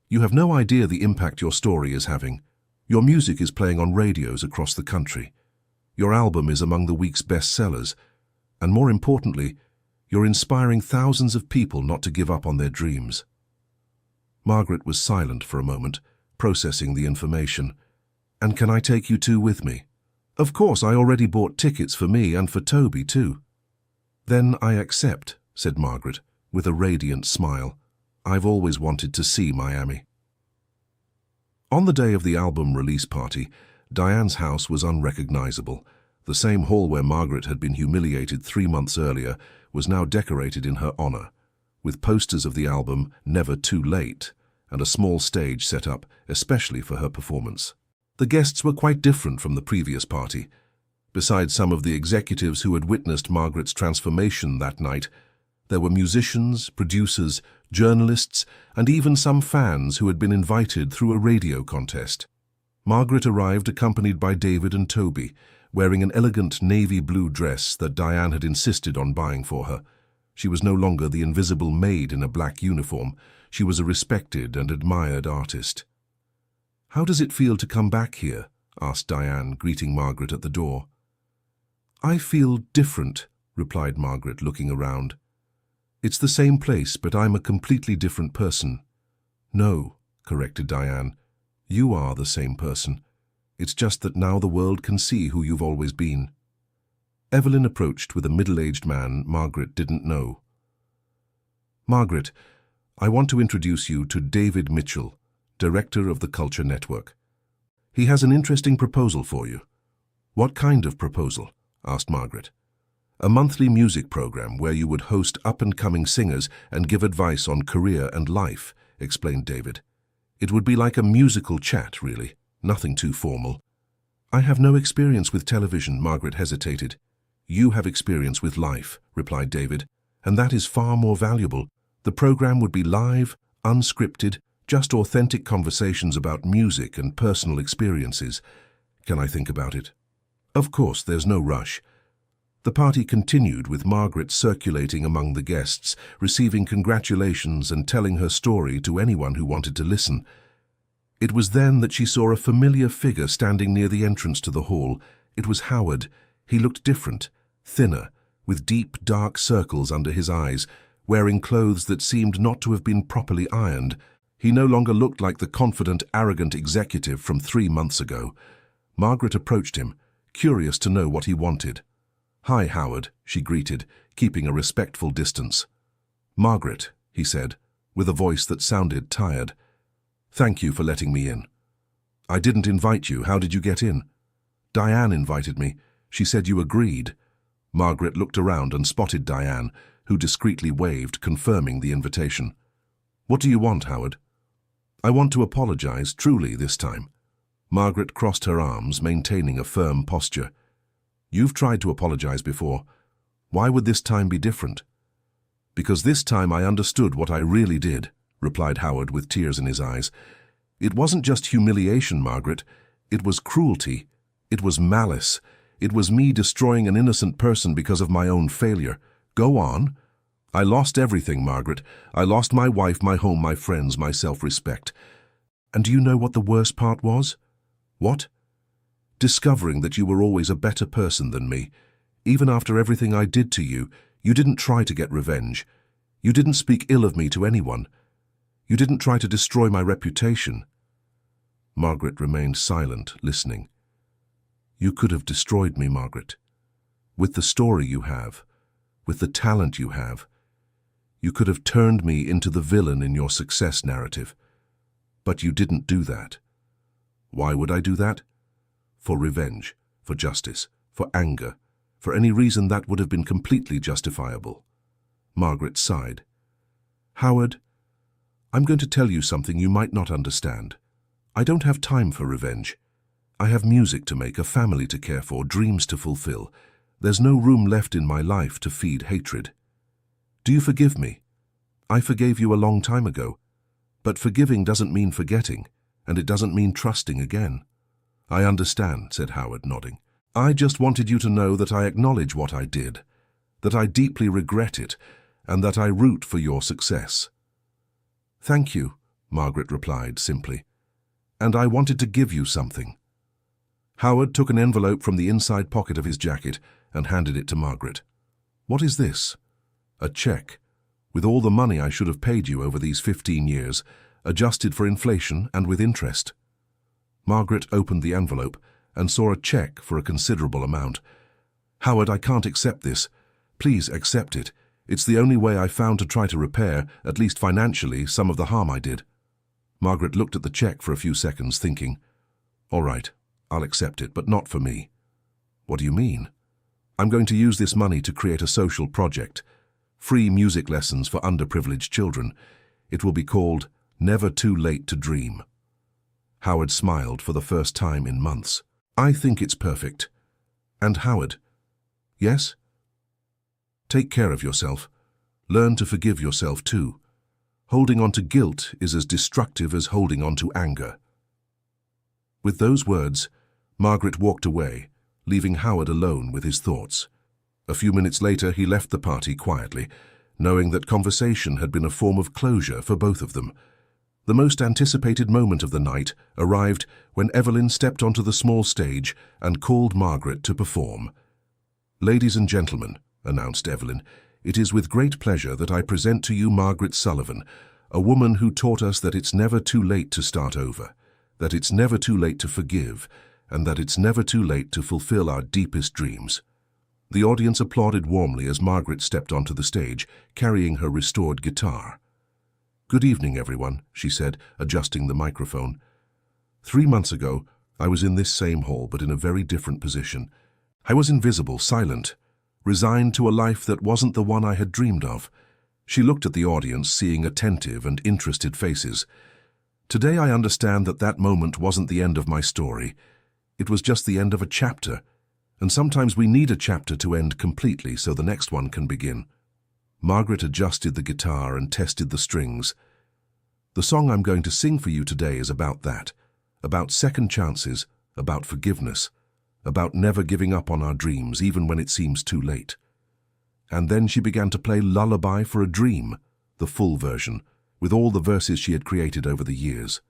"you have no idea the impact your story is having. Your music is playing on radios across the country. Your album is among the week's bestsellers. And more importantly, you're inspiring thousands of people not to give up on their dreams." Margaret was silent for a moment, processing the information. "And can I take you two with me?" "Of course, I already bought tickets for me and for Toby too." "Then I accept," said Margaret, with a radiant smile. "I've always wanted to see Miami." On the day of the album release party, Diane's house was unrecognizable. The same hall where Margaret had been humiliated 3 months earlier was now decorated in her honor, with posters of the album Never Too Late and a small stage set up especially for her performance. The guests were quite different from the previous party. Besides some of the executives who had witnessed Margaret's transformation that night, there were musicians, producers, journalists, and even some fans who had been invited through a radio contest. Margaret arrived accompanied by David and Toby, wearing an elegant navy blue dress that Diane had insisted on buying for her. She was no longer the invisible maid in a black uniform. She was a respected and admired artist. "How does it feel to come back here?" asked Diane, greeting Margaret at the door. "I feel different," replied Margaret, looking around. "It's the same place, but I'm a completely different person." "No," corrected Diane. "You are the same person. It's just that now the world can see who you've always been." Evelyn approached with a middle-aged man Margaret didn't know. "Margaret, I want to introduce you to David Mitchell, Director of the Culture Network. He has an interesting proposal for you." "What kind of proposal?" asked Margaret. "A monthly music program where you would host up-and-coming singers and give advice on career and life," explained David. "It would be like a musical chat, really, nothing too formal." "I have no experience with television," Margaret hesitated. "You have experience with life," replied David, "and that is far more valuable. The program would be live, unscripted, just authentic conversations about music and personal experiences. Can I think about it?" "Of course, there's no rush." The party continued with Margaret circulating among the guests, receiving congratulations and telling her story to anyone who wanted to listen. It was then that she saw a familiar figure standing near the entrance to the hall. It was Howard. He looked different, thinner, with deep, dark circles under his eyes, wearing clothes that seemed not to have been properly ironed. He no longer looked like the confident, arrogant executive from 3 months ago. Margaret approached him, curious to know what he wanted. "Hi, Howard," she greeted, keeping a respectful distance. "Margaret," he said, with a voice that sounded tired. "Thank you for letting me in." "I didn't invite you. How did you get in?" "Diane invited me. She said you agreed." Margaret looked around and spotted Diane, who discreetly waved, confirming the invitation. "What do you want, Howard?" "I want to apologize, truly, this time." Margaret crossed her arms, maintaining a firm posture. "You've tried to apologize before. Why would this time be different?" "Because this time I understood what I really did," replied Howard with tears in his eyes. "It wasn't just humiliation, Margaret. It was cruelty. It was malice. It was me destroying an innocent person because of my own failure. Go on." "I lost everything, Margaret. I lost my wife, my home, my friends, my self-respect." "And do you know what the worst part was?" "What?" "Discovering that you were always a better person than me. Even after everything I did to you, you didn't try to get revenge. You didn't speak ill of me to anyone. You didn't try to destroy my reputation." Margaret remained silent, listening. "You could have destroyed me, Margaret. With the story you have, with the talent you have, you could have turned me into the villain in your success narrative. But you didn't do that. Why would I do that? For revenge, for justice, for anger, for any reason that would have been completely justifiable." Margaret sighed. "Howard, I'm going to tell you something you might not understand. I don't have time for revenge. I have music to make, a family to care for, dreams to fulfill. There's no room left in my life to feed hatred. Do you forgive me? I forgave you a long time ago. But forgiving doesn't mean forgetting, and it doesn't mean trusting again." "I understand," said Howard, nodding. "I just wanted you to know that I acknowledge what I did, that I deeply regret it, and that I root for your success." "Thank you," Margaret replied simply. "And I wanted to give you something." Howard took an envelope from the inside pocket of his jacket and handed it to Margaret. "What is this?" "A check, with all the money I should have paid you over these 15 years, adjusted for inflation and with interest." Margaret opened the envelope and saw a check for a considerable amount. "Howard, I can't accept this. Please accept it. It's the only way I found to try to repair, at least financially, some of the harm I did." Margaret looked at the check for a few seconds, thinking. "All right, I'll accept it, but not for me. What do you mean? I'm going to use this money to create a social project. Free music lessons for underprivileged children. It will be called Never Too Late to Dream. Howard smiled for the first time in months. I think it's perfect. And Howard? Yes? Take care of yourself. Learn to forgive yourself too. Holding on to guilt is as destructive as holding on to anger. With those words, Margaret walked away, leaving Howard alone with his thoughts. A few minutes later, he left the party quietly, knowing that conversation had been a form of closure for both of them. The most anticipated moment of the night arrived when Evelyn stepped onto the small stage and called Margaret to perform. "Ladies and gentlemen," announced Evelyn, "it is with great pleasure that I present to you Margaret Sullivan, a woman who taught us that it's never too late to start over, that it's never too late to forgive, and that it's never too late to fulfill our deepest dreams." The audience applauded warmly as Margaret stepped onto the stage, carrying her restored guitar. "Good evening, everyone," she said, adjusting the microphone. 3 months ago, I was in this same hall, but in a very different position. I was invisible, silent, resigned to a life that wasn't the one I had dreamed of. She looked at the audience, seeing attentive and interested faces. Today I understand that that moment wasn't the end of my story. It was just the end of a chapter. And sometimes we need a chapter to end completely so the next one can begin. Margaret adjusted the guitar and tested the strings. The song I'm going to sing for you today is about that, about second chances, about forgiveness, about never giving up on our dreams even when it seems too late. And then she began to play Lullaby for a Dream, the full version, with all the verses she had created over the years.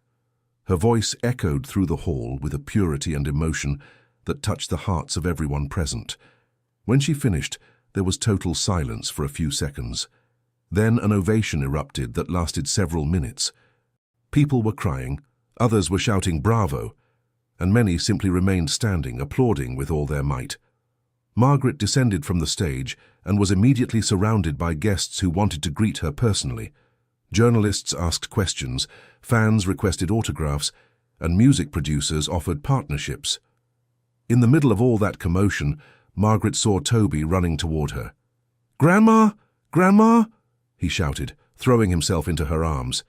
Her voice echoed through the hall with a purity and emotion that touched the hearts of everyone present. When she finished, there was total silence for a few seconds. Then an ovation erupted that lasted several minutes. People were crying, others were shouting bravo, and many simply remained standing, applauding with all their might. Margaret descended from the stage and was immediately surrounded by guests who wanted to greet her personally. Journalists asked questions, fans requested autographs, and music producers offered partnerships. In the middle of all that commotion, Margaret saw Toby running toward her. "Grandma! Grandma!" he shouted, throwing himself into her arms.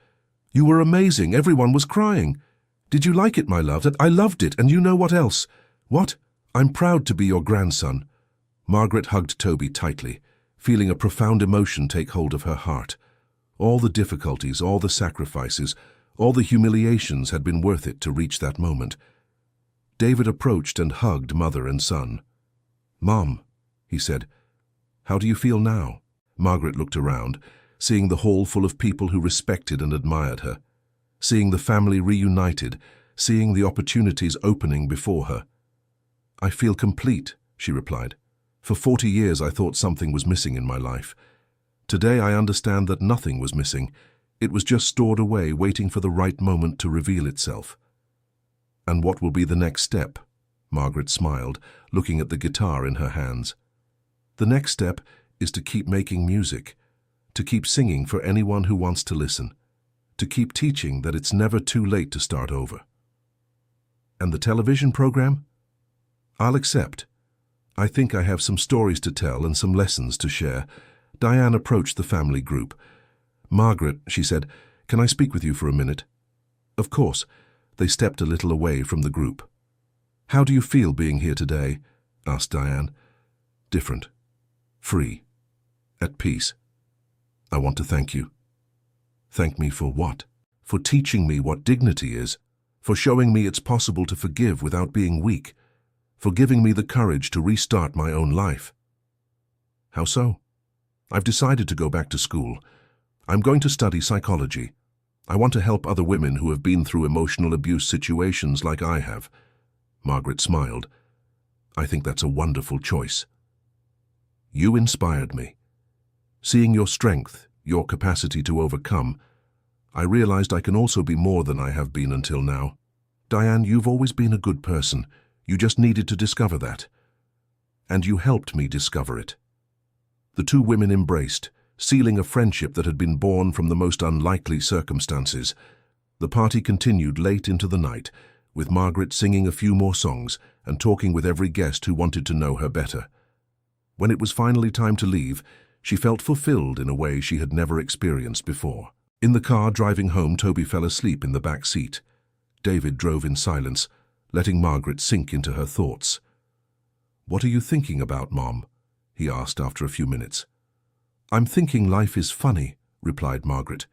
"You were amazing. Everyone was crying. Did you like it, my love? I loved it, and you know what else? What? I'm proud to be your grandson." Margaret hugged Toby tightly, feeling a profound emotion take hold of her heart. All the difficulties, all the sacrifices, all the humiliations had been worth it to reach that moment. David approached and hugged mother and son. "Mom," he said, "how do you feel now?" Margaret looked around, seeing the hall full of people who respected and admired her, seeing the family reunited, seeing the opportunities opening before her. "I feel complete," she replied. "For 40 years I thought something was missing in my life. Today I understand that nothing was missing. It was just stored away, waiting for the right moment to reveal itself." "And what will be the next step?" Margaret smiled, looking at the guitar in her hands. "The next step is to keep making music, to keep singing for anyone who wants to listen, to keep teaching that it's never too late to start over." "And the television program?" "I'll accept. I think I have some stories to tell and some lessons to share." Diane approached the family group. "Margaret," she said, "can I speak with you for a minute?" "Of course." They stepped a little away from the group. "How do you feel being here today?" asked Diane. "Different. Free. At peace. I want to thank you." "Thank me for what?" "For teaching me what dignity is, for showing me it's possible to forgive without being weak, for giving me the courage to restart my own life." "How so?" "I've decided to go back to school. I'm going to study psychology. I want to help other women who have been through emotional abuse situations like I have." Margaret smiled. "I think that's a wonderful choice. You inspired me. Seeing your strength, your capacity to overcome, I realized I can also be more than I have been until now. Diane, you've always been a good person. You just needed to discover that. And you helped me discover it." The two women embraced, sealing a friendship that had been born from the most unlikely circumstances. The party continued late into the night, with Margaret singing a few more songs and talking with every guest who wanted to know her better. When it was finally time to leave, she felt fulfilled in a way she had never experienced before. In the car driving home, Toby fell asleep in the back seat. David drove in silence, letting Margaret sink into her thoughts. "What are you thinking about, Mom?" he asked after a few minutes. "I'm thinking life is funny," replied Margaret.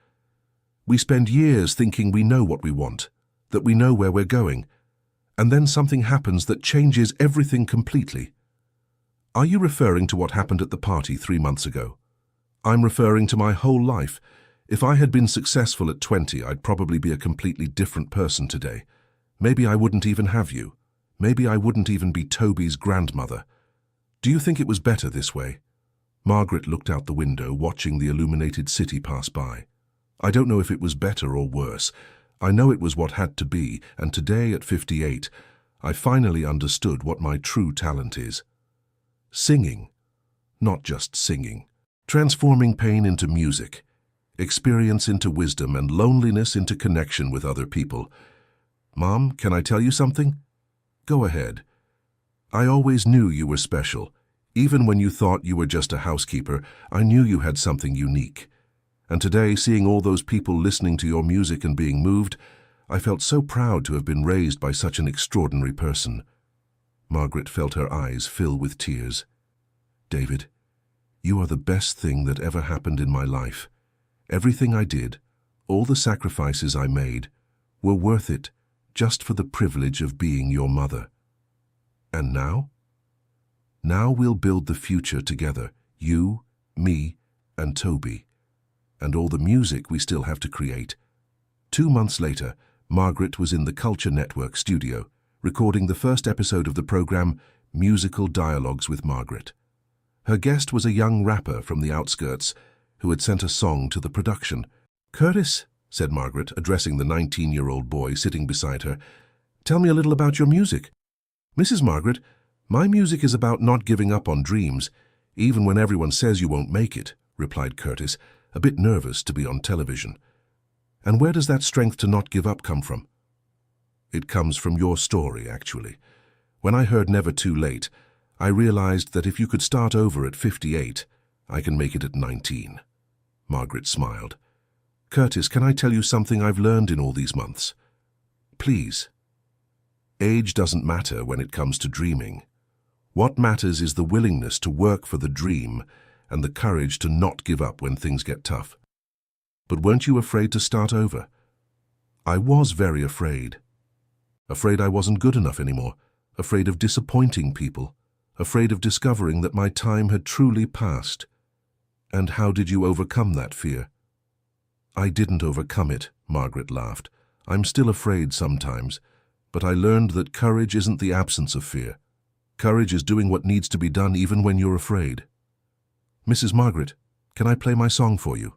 "We spend years thinking we know what we want, that we know where we're going, and then something happens that changes everything completely." "Are you referring to what happened at the party 3 months ago?" "I'm referring to my whole life. If I had been successful at 20, I'd probably be a completely different person today. Maybe I wouldn't even have you. Maybe I wouldn't even be Toby's grandmother. Do you think it was better this way?" Margaret looked out the window, watching the illuminated city pass by. "I don't know if it was better or worse. I know it was what had to be, and today at 58, I finally understood what my true talent is. Singing. Not just singing. Transforming pain into music, experience into wisdom, and loneliness into connection with other people. Mom, can I tell you something?" "Go ahead." "I always knew you were special. Even when you thought you were just a housekeeper, I knew you had something unique. And today, seeing all those people listening to your music and being moved, I felt so proud to have been raised by such an extraordinary person." Margaret felt her eyes fill with tears. "David, you are the best thing that ever happened in my life. Everything I did, all the sacrifices I made, were worth it just for the privilege of being your mother. And now? Now we'll build the future together, you, me, and Toby, and all the music we still have to create." 2 months later, Margaret was in the Culture Network studio, recording the first episode of the program Musical Dialogues with Margaret. Her guest was a young rapper from the outskirts who had sent a song to the production. "Curtis," said Margaret, addressing the 19-year-old boy sitting beside her, "tell me a little about your music." "Mrs. Margaret, my music is about not giving up on dreams, even when everyone says you won't make it," replied Curtis, a bit nervous to be on television. "And where does that strength to not give up come from?" "It comes from your story, actually. When I heard Never Too Late, I realized that if you could start over at 58, I can make it at 19. Margaret smiled. "Curtis, can I tell you something I've learned in all these months?" "Please." "Age doesn't matter when it comes to dreaming. What matters is the willingness to work for the dream and the courage to not give up when things get tough." "But weren't you afraid to start over?" "I was very afraid. Afraid I wasn't good enough anymore, afraid of disappointing people, afraid of discovering that my time had truly passed." "And how did you overcome that fear?" "I didn't overcome it," Margaret laughed. "I'm still afraid sometimes, but I learned that courage isn't the absence of fear. Courage is doing what needs to be done even when you're afraid." "Mrs. Margaret, can I play my song for you?"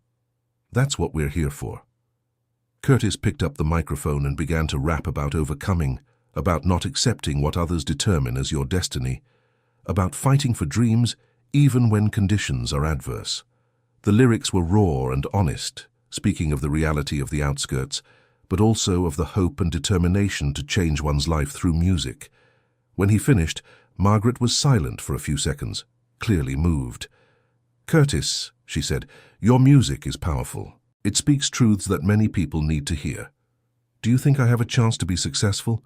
"That's what we're here for." Curtis picked up the microphone and began to rap about overcoming, about not accepting what others determine as your destiny, about fighting for dreams even when conditions are adverse. The lyrics were raw and honest, speaking of the reality of the outskirts, but also of the hope and determination to change one's life through music. When he finished, Margaret was silent for a few seconds, clearly moved. "Curtis," she said, "your music is powerful. It speaks truths that many people need to hear. Do you think I have a chance to be successful?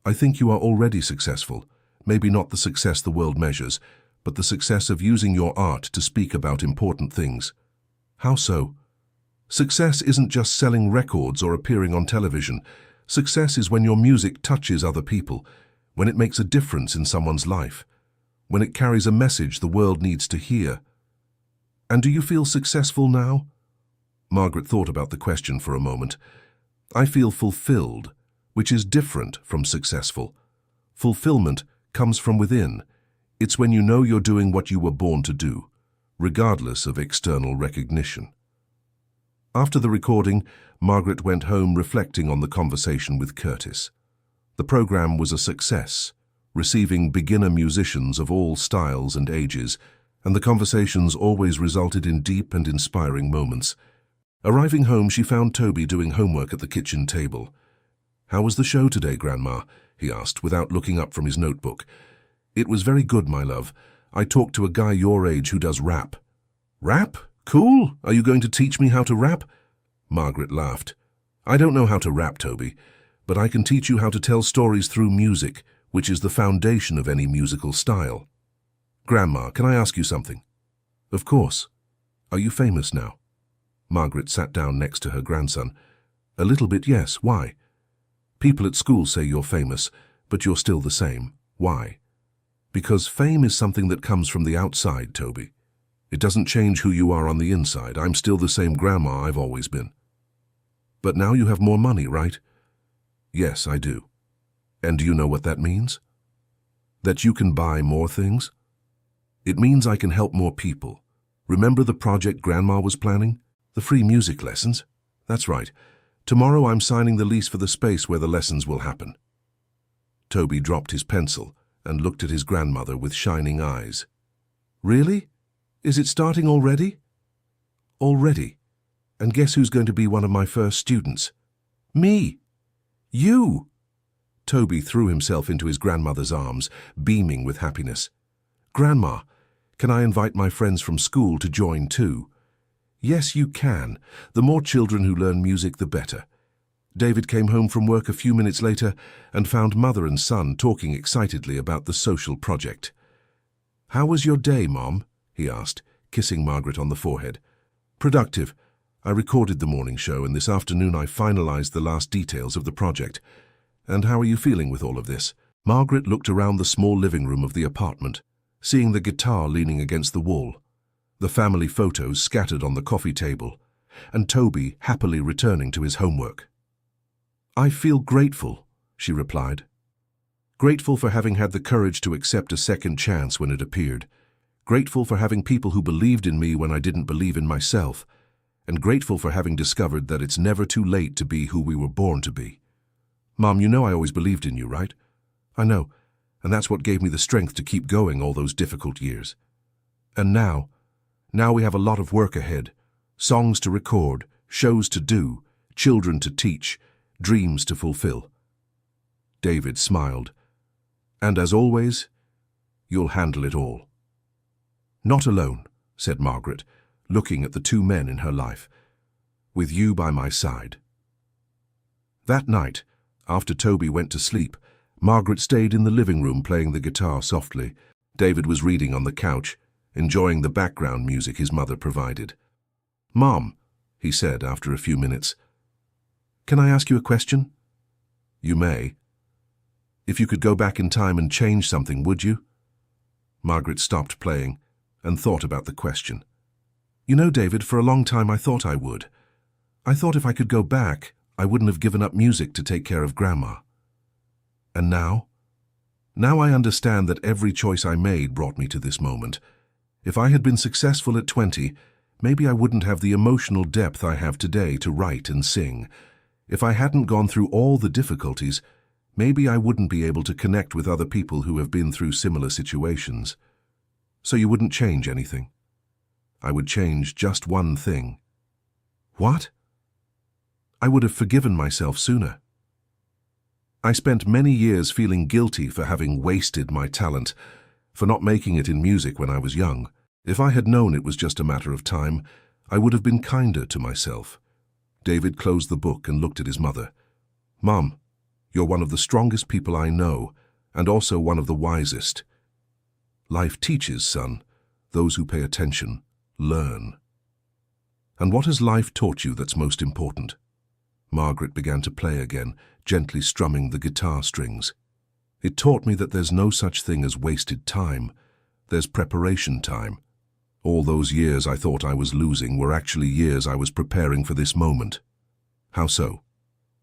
I think you are already successful. Maybe not the success the world measures, but the success of using your art to speak about important things." "How so?" "Success isn't just selling records or appearing on television. Success is when your music touches other people, when it makes a difference in someone's life, when it carries a message the world needs to hear." "And do you feel successful now?" Margaret thought about the question for a moment. "I feel fulfilled, which is different from successful. Fulfillment comes from within. It's when you know you're doing what you were born to do, regardless of external recognition." After the recording, Margaret went home reflecting on the conversation with Curtis. The program was a success, receiving beginner musicians of all styles and ages, and the conversations always resulted in deep and inspiring moments. Arriving home, she found Toby doing homework at the kitchen table. "How was the show today, Grandma?" he asked, without looking up from his notebook. "It was very good, my love. I talked to a guy your age who does rap." "Rap? Cool! Are you going to teach me how to rap?" Margaret laughed. "I don't know how to rap, Toby, but I can teach you how to tell stories through music, which is the foundation of any musical style." "Grandma, can I ask you something?" "Of course. Are you famous now?" Margaret sat down next to her grandson. "A little bit, yes. Why?" "People at school say you're famous, but you're still the same. Why?" "Because fame is something that comes from the outside, Toby. It doesn't change who you are on the inside. I'm still the same grandma I've always been." "But now you have more money, right?" "Yes, I do." "And do you know what that means?" "That you can buy more things?" "It means I can help more people. Remember the project Grandma was planning? The free music lessons?" "That's right. Tomorrow I'm signing the lease for the space where the lessons will happen." Toby dropped his pencil and looked at his grandmother with shining eyes. "Really? Is it starting already?" "Already. And guess who's going to be one of my first students?" "Me! You!" Toby threw himself into his grandmother's arms, beaming with happiness. "Grandma, can I invite my friends from school to join too?" "Yes, you can. The more children who learn music, the better." David came home from work a few minutes later and found mother and son talking excitedly about the social project. "How was your day, Mom?" he asked, kissing Margaret on the forehead. "Productive. I recorded the morning show, and this afternoon I finalized the last details of the project. And how are you feeling with all of this?" Margaret looked around the small living room of the apartment, seeing the guitar leaning against the wall, the family photos scattered on the coffee table, and Toby happily returning to his homework. "I feel grateful," she replied. "Grateful for having had the courage to accept a second chance when it appeared. Grateful for having people who believed in me when I didn't believe in myself. And grateful for having discovered that it's never too late to be who we were born to be. Mom, you know I always believed in you, right?" "I know, and that's what gave me the strength to keep going all those difficult years. And now we have a lot of work ahead. Songs to record, shows to do, children to teach, dreams to fulfill." David smiled. "And as always, you'll handle it all." "Not alone," said Margaret, looking at the two men in her life. "With you by my side." That night, after Toby went to sleep, Margaret stayed in the living room playing the guitar softly. David was reading on the couch, enjoying the background music his mother provided. "Mom," he said after a few minutes, "can I ask you a question?" "You may." "If you could go back in time and change something, would you?" Margaret stopped playing and thought about the question. "You know, David, for a long time I thought I would. I thought if I could go back, I wouldn't have given up music to take care of Grandma. And now? Now I understand that every choice I made brought me to this moment. If I had been successful at 20, maybe I wouldn't have the emotional depth I have today to write and sing. If I hadn't gone through all the difficulties, maybe I wouldn't be able to connect with other people who have been through similar situations. So you wouldn't change anything?" "I would change just one thing." "What?" "I would have forgiven myself sooner. I spent many years feeling guilty for having wasted my talent, for not making it in music when I was young. If I had known it was just a matter of time, I would have been kinder to myself." David closed the book and looked at his mother. "Mom, you're one of the strongest people I know, and also one of the wisest. Life teaches, son. Those who pay attention learn." "And what has life taught you that's most important?" Margaret began to play again, gently strumming the guitar strings. "It taught me that there's no such thing as wasted time. There's preparation time. All those years I thought I was losing were actually years I was preparing for this moment." "How so?"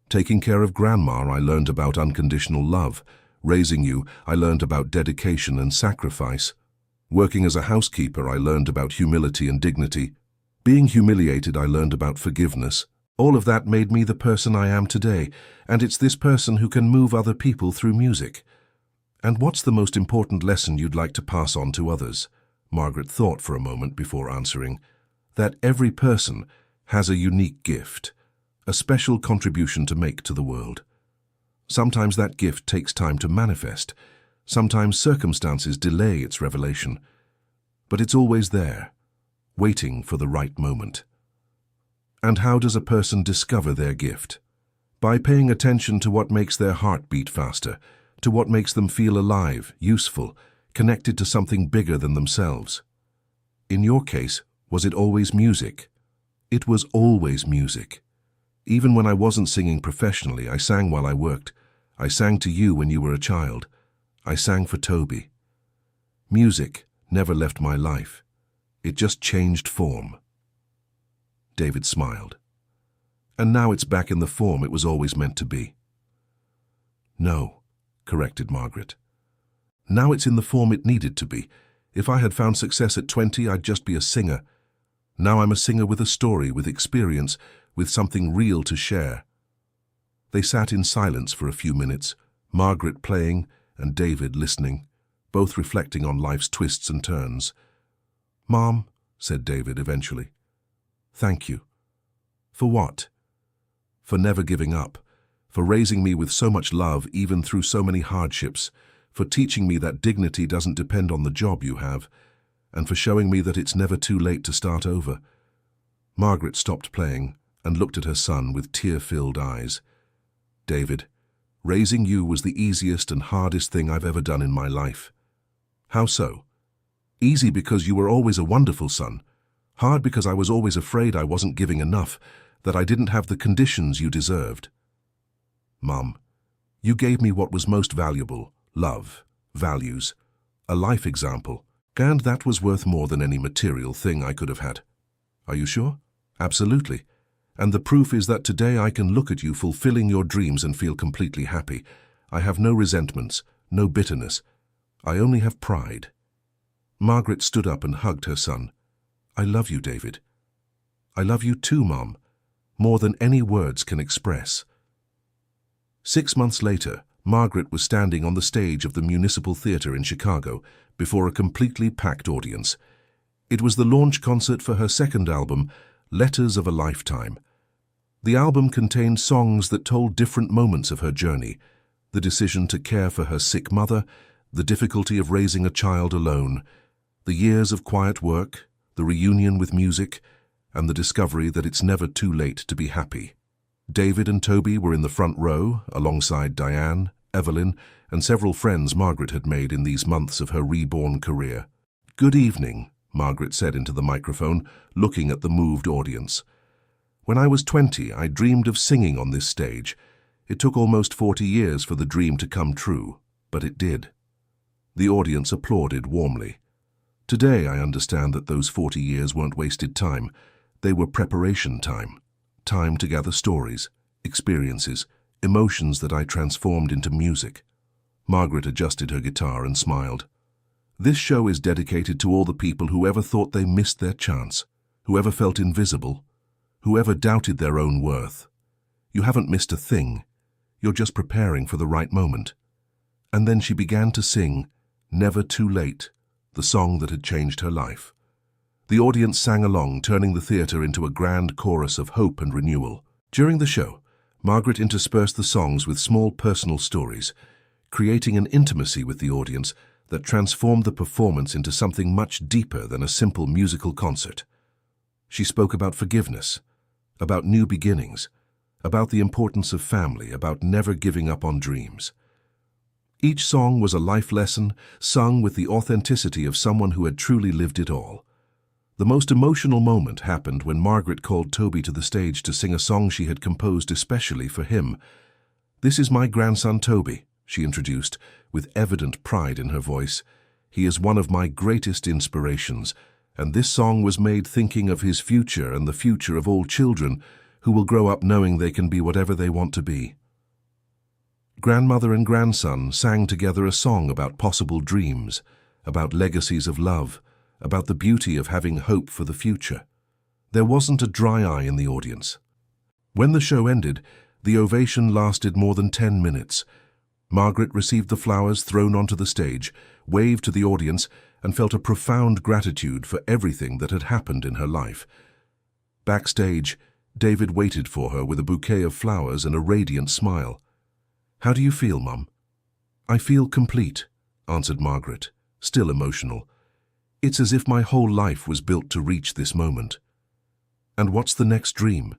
"Taking care of Grandma, I learned about unconditional love. Raising you, I learned about dedication and sacrifice. Working as a housekeeper, I learned about humility and dignity. Being humiliated, I learned about forgiveness. All of that made me the person I am today, and it's this person who can move other people through music." "And what's the most important lesson you'd like to pass on to others?" Margaret thought for a moment before answering. "That every person has a unique gift, a special contribution to make to the world. Sometimes that gift takes time to manifest. Sometimes circumstances delay its revelation. But it's always there, waiting for the right moment. And how does a person discover their gift? By paying attention to what makes their heart beat faster, to what makes them feel alive, useful, connected to something bigger than themselves. In your case, was it always music? It was always music. Even when I wasn't singing professionally, I sang while I worked. I sang to you when you were a child. I sang for Toby. Music never left my life. It just changed form. David smiled. And now it's back in the form it was always meant to be. No, corrected Margaret. Now it's in the form it needed to be. If I had found success at 20, I'd just be a singer. Now I'm a singer with a story, with experience, with something real to share. They sat in silence for a few minutes, Margaret playing and David listening, both reflecting on life's twists and turns. "Mom," said David eventually, "thank you." "For what?" "For never giving up, for raising me with so much love even through so many hardships, for teaching me that dignity doesn't depend on the job you have, and for showing me that it's never too late to start over." Margaret stopped playing and looked at her son with tear-filled eyes. "David, raising you was the easiest and hardest thing I've ever done in my life." "How so?" "Easy because you were always a wonderful son. Hard because I was always afraid I wasn't giving enough, that I didn't have the conditions you deserved." "Mom, you gave me what was most valuable, love, values, a life example, and that was worth more than any material thing I could have had." "Are you sure?" "Absolutely. And the proof is that today I can look at you fulfilling your dreams and feel completely happy. I have no resentments, no bitterness. I only have pride." Margaret stood up and hugged her son. "I love you, David." "I love you too, Mom, more than any words can express." 6 months later, Margaret was standing on the stage of the Municipal Theatre in Chicago before a completely packed audience. It was the launch concert for her second album, Letters of a Lifetime. The album contained songs that told different moments of her journey: the decision to care for her sick mother, the difficulty of raising a child alone, the years of quiet work, the reunion with music, and the discovery that it's never too late to be happy. David and Toby were in the front row, alongside Diane, Evelyn, and several friends Margaret had made in these months of her reborn career. "Good evening," Margaret said into the microphone, looking at the moved audience. "When I was 20, I dreamed of singing on this stage. It took almost 40 years for the dream to come true, but it did." The audience applauded warmly. Today I understand that those 40 years weren't wasted time. They were preparation time. Time to gather stories, experiences, emotions that I transformed into music. Margaret adjusted her guitar and smiled. "This show is dedicated to all the people who ever thought they missed their chance, who ever felt invisible, who ever doubted their own worth. You haven't missed a thing. You're just preparing for the right moment." And then she began to sing "Never Too Late," the song that had changed her life. The audience sang along, turning the theatre into a grand chorus of hope and renewal. During the show, Margaret interspersed the songs with small personal stories, creating an intimacy with the audience that transformed the performance into something much deeper than a simple musical concert. She spoke about forgiveness, about new beginnings, about the importance of family, about never giving up on dreams. Each song was a life lesson, sung with the authenticity of someone who had truly lived it all. The most emotional moment happened when Margaret called Toby to the stage to sing a song she had composed especially for him. "This is my grandson Toby," she introduced, with evident pride in her voice. "He is one of my greatest inspirations, and this song was made thinking of his future and the future of all children who will grow up knowing they can be whatever they want to be." Grandmother and grandson sang together a song about possible dreams, about legacies of love, about the beauty of having hope for the future. There wasn't a dry eye in the audience. When the show ended, the ovation lasted more than 10 minutes. Margaret received the flowers thrown onto the stage, waved to the audience, and felt a profound gratitude for everything that had happened in her life. Backstage, David waited for her with a bouquet of flowers and a radiant smile. How do you feel, Mum? I feel complete, answered Margaret, still emotional. It's as if my whole life was built to reach this moment. And what's the next dream?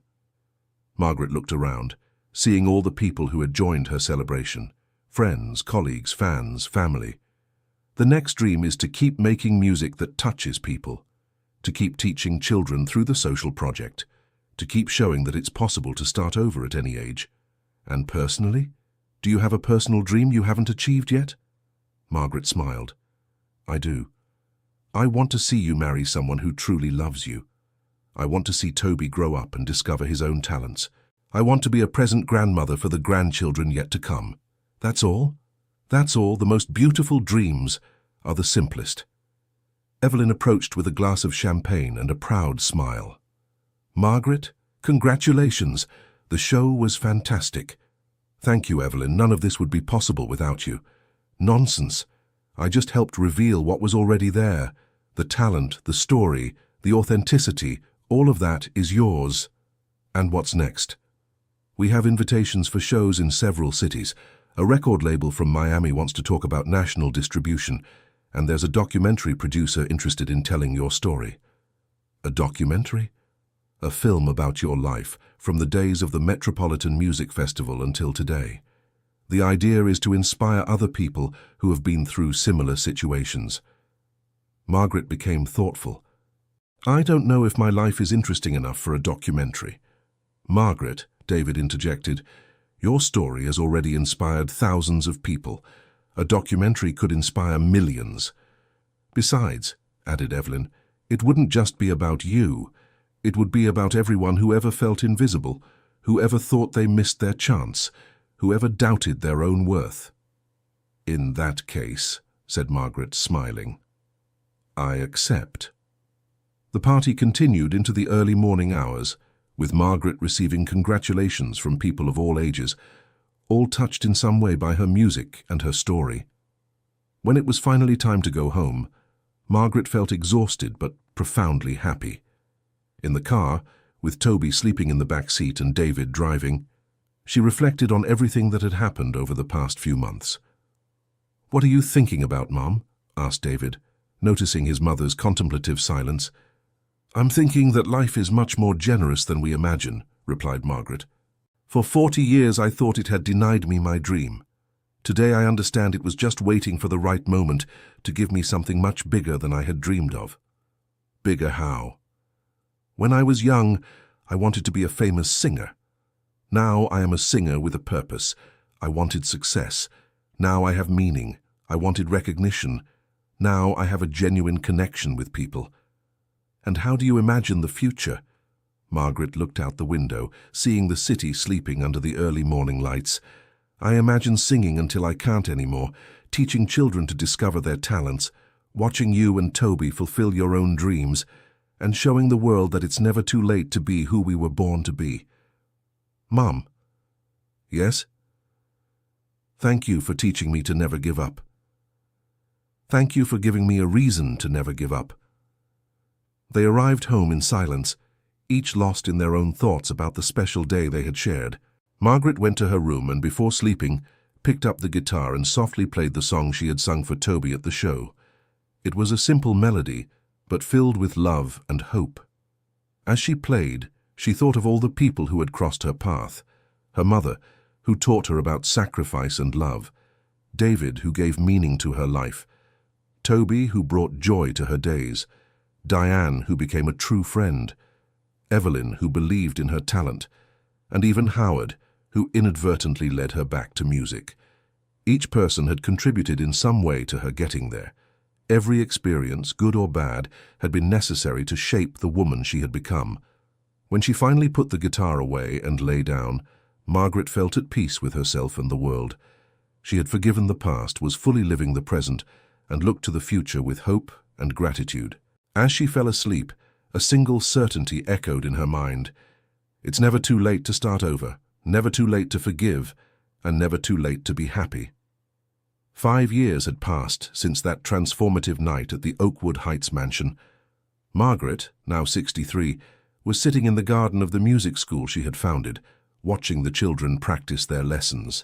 Margaret looked around, seeing all the people who had joined her celebration. Friends, colleagues, fans, family. The next dream is to keep making music that touches people, to keep teaching children through the social project, to keep showing that it's possible to start over at any age. And personally, do you have a personal dream you haven't achieved yet? Margaret smiled. I do. I want to see you marry someone who truly loves you. I want to see Toby grow up and discover his own talents. I want to be a present grandmother for the grandchildren yet to come. That's all? That's all. The most beautiful dreams are the simplest. Evelyn approached with a glass of champagne and a proud smile. Margaret, congratulations. The show was fantastic. Thank you, Evelyn. None of this would be possible without you. Nonsense. I just helped reveal what was already there. The talent, the story, the authenticity, all of that is yours. And what's next? We have invitations for shows in several cities. A record label from Miami wants to talk about national distribution, and there's a documentary producer interested in telling your story. A documentary? A film about your life, from the days of the Metropolitan Music Festival until today. The idea is to inspire other people who have been through similar situations. Margaret became thoughtful. I don't know if my life is interesting enough for a documentary. Margaret, David interjected, your story has already inspired thousands of people. A documentary could inspire millions. Besides, added Evelyn, it wouldn't just be about you. It would be about everyone who ever felt invisible, who ever thought they missed their chance, who ever doubted their own worth. In that case, said Margaret, smiling, I accept. The party continued into the early morning hours, with Margaret receiving congratulations from people of all ages, all touched in some way by her music and her story. When it was finally time to go home, Margaret felt exhausted but profoundly happy. In the car, with Toby sleeping in the back seat and David driving, she reflected on everything that had happened over the past few months. What are you thinking about, Mom? Asked David, noticing his mother's contemplative silence. I'm thinking that life is much more generous than we imagine, replied Margaret. For 40 years I thought it had denied me my dream. Today I understand it was just waiting for the right moment to give me something much bigger than I had dreamed of. Bigger how? When I was young, I wanted to be a famous singer. Now I am a singer with a purpose. I wanted success. Now I have meaning. I wanted recognition. Now I have a genuine connection with people. And how do you imagine the future? Margaret looked out the window, seeing the city sleeping under the early morning lights. I imagine singing until I can't anymore, teaching children to discover their talents, watching you and Toby fulfill your own dreams, and showing the world that it's never too late to be who we were born to be. Mom. Yes? Thank you for teaching me to never give up. Thank you for giving me a reason to never give up. They arrived home in silence, each lost in their own thoughts about the special day they had shared. Margaret went to her room and, before sleeping, picked up the guitar and softly played the song she had sung for Toby at the show. It was a simple melody, but filled with love and hope. As she played, she thought of all the people who had crossed her path. Her mother, who taught her about sacrifice and love. David, who gave meaning to her life. Toby, who brought joy to her days. Diane, who became a true friend. Evelyn, who believed in her talent. And even Howard, who inadvertently led her back to music. Each person had contributed in some way to her getting there. Every experience, good or bad, had been necessary to shape the woman she had become. When she finally put the guitar away and lay down, Margaret felt at peace with herself and the world. She had forgiven the past, was fully living the present, and looked to the future with hope and gratitude. As she fell asleep, a single certainty echoed in her mind. It's never too late to start over, never too late to forgive, and never too late to be happy. 5 years had passed since that transformative night at the Oakwood Heights mansion. Margaret, now 63, was sitting in the garden of the music school she had founded, watching the children practice their lessons.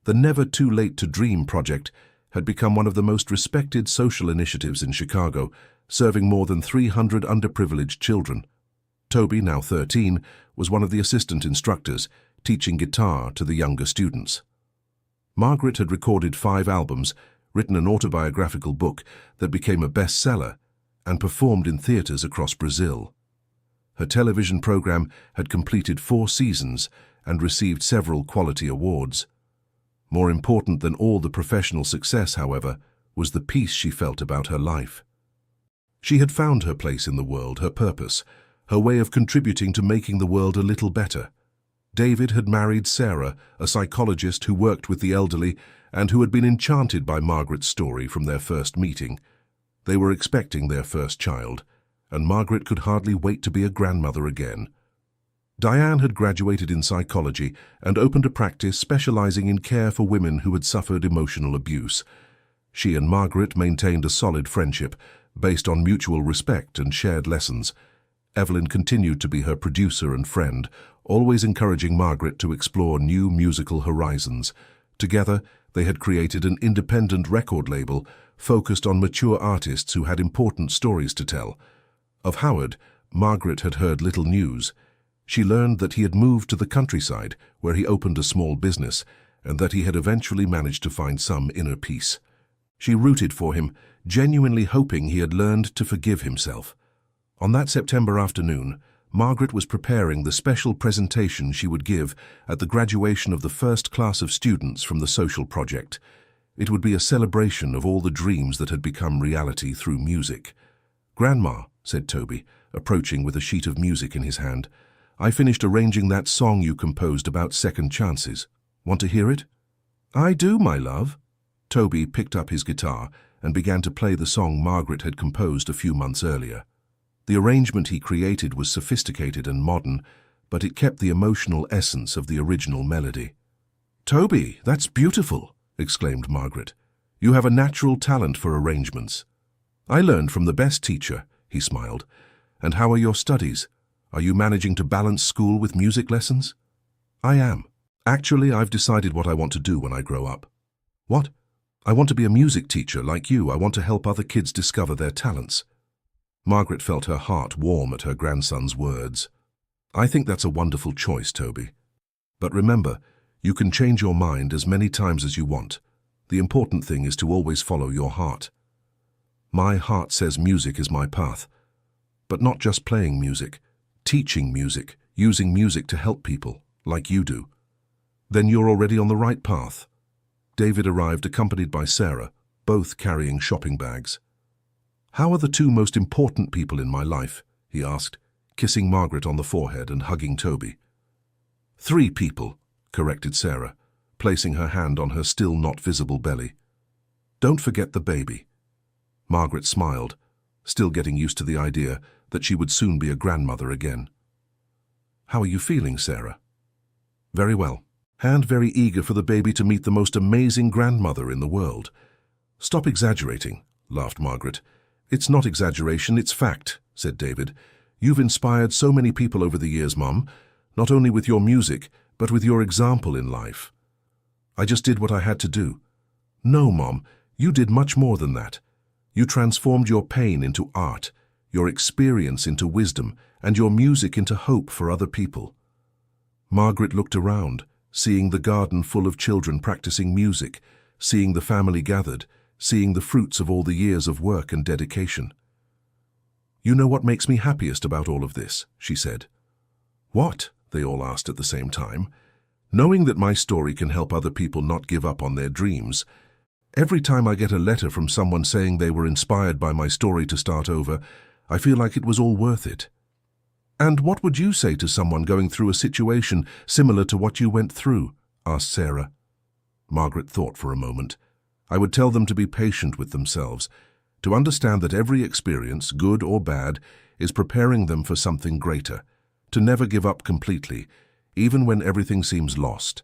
The Never Too Late to Dream project had become one of the most respected social initiatives in Chicago, serving more than 300 underprivileged children. Toby, now 13, was one of the assistant instructors, teaching guitar to the younger students. Margaret had recorded 5 albums, written an autobiographical book that became a bestseller, and performed in theaters across Brazil. Her television program had completed 4 seasons and received several quality awards. More important than all the professional success, however, was the peace she felt about her life. She had found her place in the world, her purpose, her way of contributing to making the world a little better. David had married Sarah, a psychologist who worked with the elderly and who had been enchanted by Margaret's story from their first meeting. They were expecting their first child, and Margaret could hardly wait to be a grandmother again. Diane had graduated in psychology and opened a practice specializing in care for women who had suffered emotional abuse. She and Margaret maintained a solid friendship based on mutual respect and shared lessons. Evelyn continued to be her producer and friend, always encouraging Margaret to explore new musical horizons. Together, they had created an independent record label focused on mature artists who had important stories to tell. Of Howard, Margaret had heard little news. She learned that he had moved to the countryside, where he opened a small business, and that he had eventually managed to find some inner peace. She rooted for him, genuinely hoping he had learned to forgive himself. On that September afternoon, Margaret was preparing the special presentation she would give at the graduation of the first class of students from the social project. It would be a celebration of all the dreams that had become reality through music. "Grandma," said Toby, approaching with a sheet of music in his hand, "I finished arranging that song you composed about second chances. Want to hear it?" "I do, my love." Toby picked up his guitar and began to play the song Margaret had composed a few months earlier. The arrangement he created was sophisticated and modern, but it kept the emotional essence of the original melody. "Toby, that's beautiful," exclaimed Margaret. "You have a natural talent for arrangements." "I learned from the best teacher," he smiled. "And how are your studies? Are you managing to balance school with music lessons?" "I am. Actually, I've decided what I want to do when I grow up." "What?" "I want to be a music teacher like you. I want to help other kids discover their talents." Margaret felt her heart warm at her grandson's words. "I think that's a wonderful choice, Toby. But remember, you can change your mind as many times as you want. The important thing is to always follow your heart." "My heart says music is my path. But not just playing music, teaching music, using music to help people, like you do. Then you're already on the right path." David arrived accompanied by Sarah, both carrying shopping bags. "How are the 2 most important people in my life?" he asked, kissing Margaret on the forehead and hugging Toby. "3 people," corrected Sarah, placing her hand on her still not visible belly. "Don't forget the baby." Margaret smiled, still getting used to the idea that she would soon be a grandmother again. "How are you feeling, Sarah?" "Very well, and very eager for the baby to meet the most amazing grandmother in the world." "Stop exaggerating," laughed Margaret. "It's not exaggeration, it's fact," said David. "You've inspired so many people over the years, Mum, not only with your music, but with your example in life." "I just did what I had to do." "No, Mom, you did much more than that. You transformed your pain into art, your experience into wisdom, and your music into hope for other people." Margaret looked around, seeing the garden full of children practicing music, seeing the family gathered, seeing the fruits of all the years of work and dedication. "You know what makes me happiest about all of this?" she said. "What?" they all asked at the same time. "Knowing that my story can help other people not give up on their dreams. Every time I get a letter from someone saying they were inspired by my story to start over, I feel like it was all worth it." "And what would you say to someone going through a situation similar to what you went through?" asked Sarah. Margaret thought for a moment. "I would tell them to be patient with themselves, to understand that every experience, good or bad, is preparing them for something greater, to never give up completely, even when everything seems lost,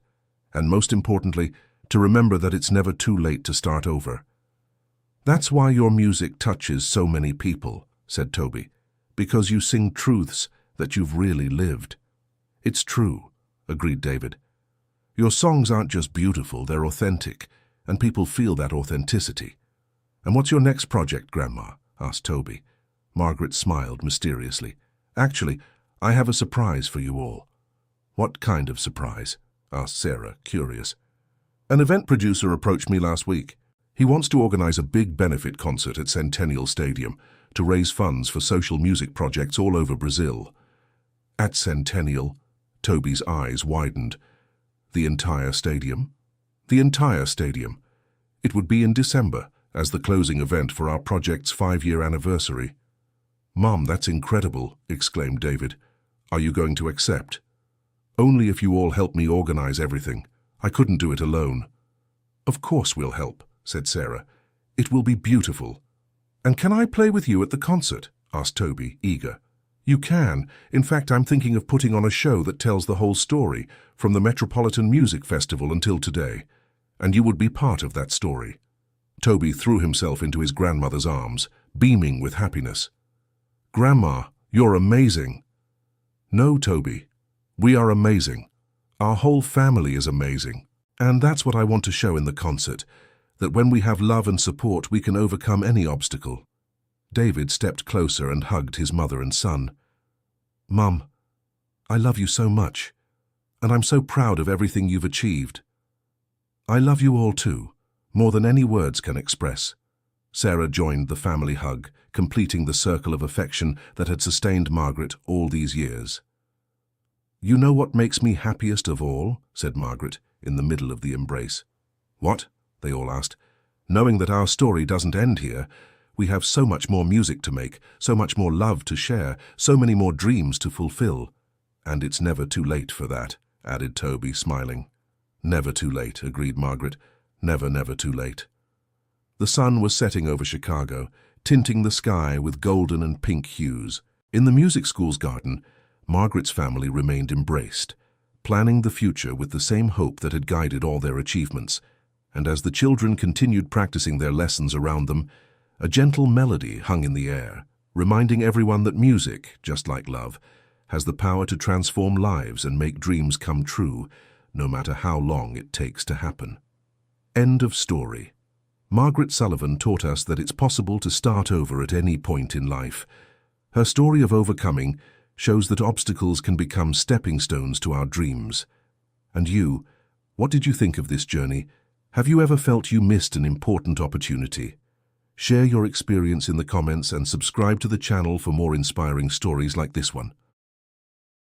and most importantly, to remember that it's never too late to start over." "That's why your music touches so many people," said Toby, "because you sing truths that you've really lived." "It's true," agreed David. Your songs aren't just beautiful, they're authentic, and people feel that authenticity. And what's your next project, Grandma? Asked Toby. Margaret smiled mysteriously. Actually, I have a surprise for you all. What kind of surprise? Asked Sarah, curious. An event producer approached me last week. He wants to organize a big benefit concert at Centennial Stadium to raise funds for social music projects all over Brazil. At Centennial? Toby's eyes widened. The entire stadium? The entire stadium. It would be in December, as the closing event for our project's 5-year anniversary. Mom, that's incredible, exclaimed David. Are you going to accept? Only if you all help me organize everything. I couldn't do it alone. Of course we'll help, said Sarah. It will be beautiful. And can I play with you at the concert? Asked Toby, eager. You can. In fact, I'm thinking of putting on a show that tells the whole story, from the Metropolitan Music Festival until today. And you would be part of that story. Toby threw himself into his grandmother's arms, beaming with happiness. Grandma, you're amazing. No, Toby. We are amazing. Our whole family is amazing. And that's what I want to show in the concert, that when we have love and support, we can overcome any obstacle. David stepped closer and hugged his mother and son. Mum, I love you so much, and I'm so proud of everything you've achieved. I love you all too, more than any words can express. Sarah joined the family hug, completing the circle of affection that had sustained Margaret all these years. You know what makes me happiest of all? Said Margaret, in the middle of the embrace. What? They all asked. Knowing that our story doesn't end here. We have so much more music to make, so much more love to share, so many more dreams to fulfill. And it's never too late for that, added Toby, smiling. Never too late, agreed Margaret. Never, never too late. The sun was setting over Chicago, tinting the sky with golden and pink hues. In the music school's garden, Margaret's family remained embraced, planning the future with the same hope that had guided all their achievements. And as the children continued practicing their lessons around them, a gentle melody hung in the air, reminding everyone that music, just like love, has the power to transform lives and make dreams come true, no matter how long it takes to happen. End of story. Margaret Sullivan taught us that it's possible to start over at any point in life. Her story of overcoming shows that obstacles can become stepping stones to our dreams. And you, what did you think of this journey? Have you ever felt you missed an important opportunity? Share your experience in the comments and subscribe to the channel for more inspiring stories like this one.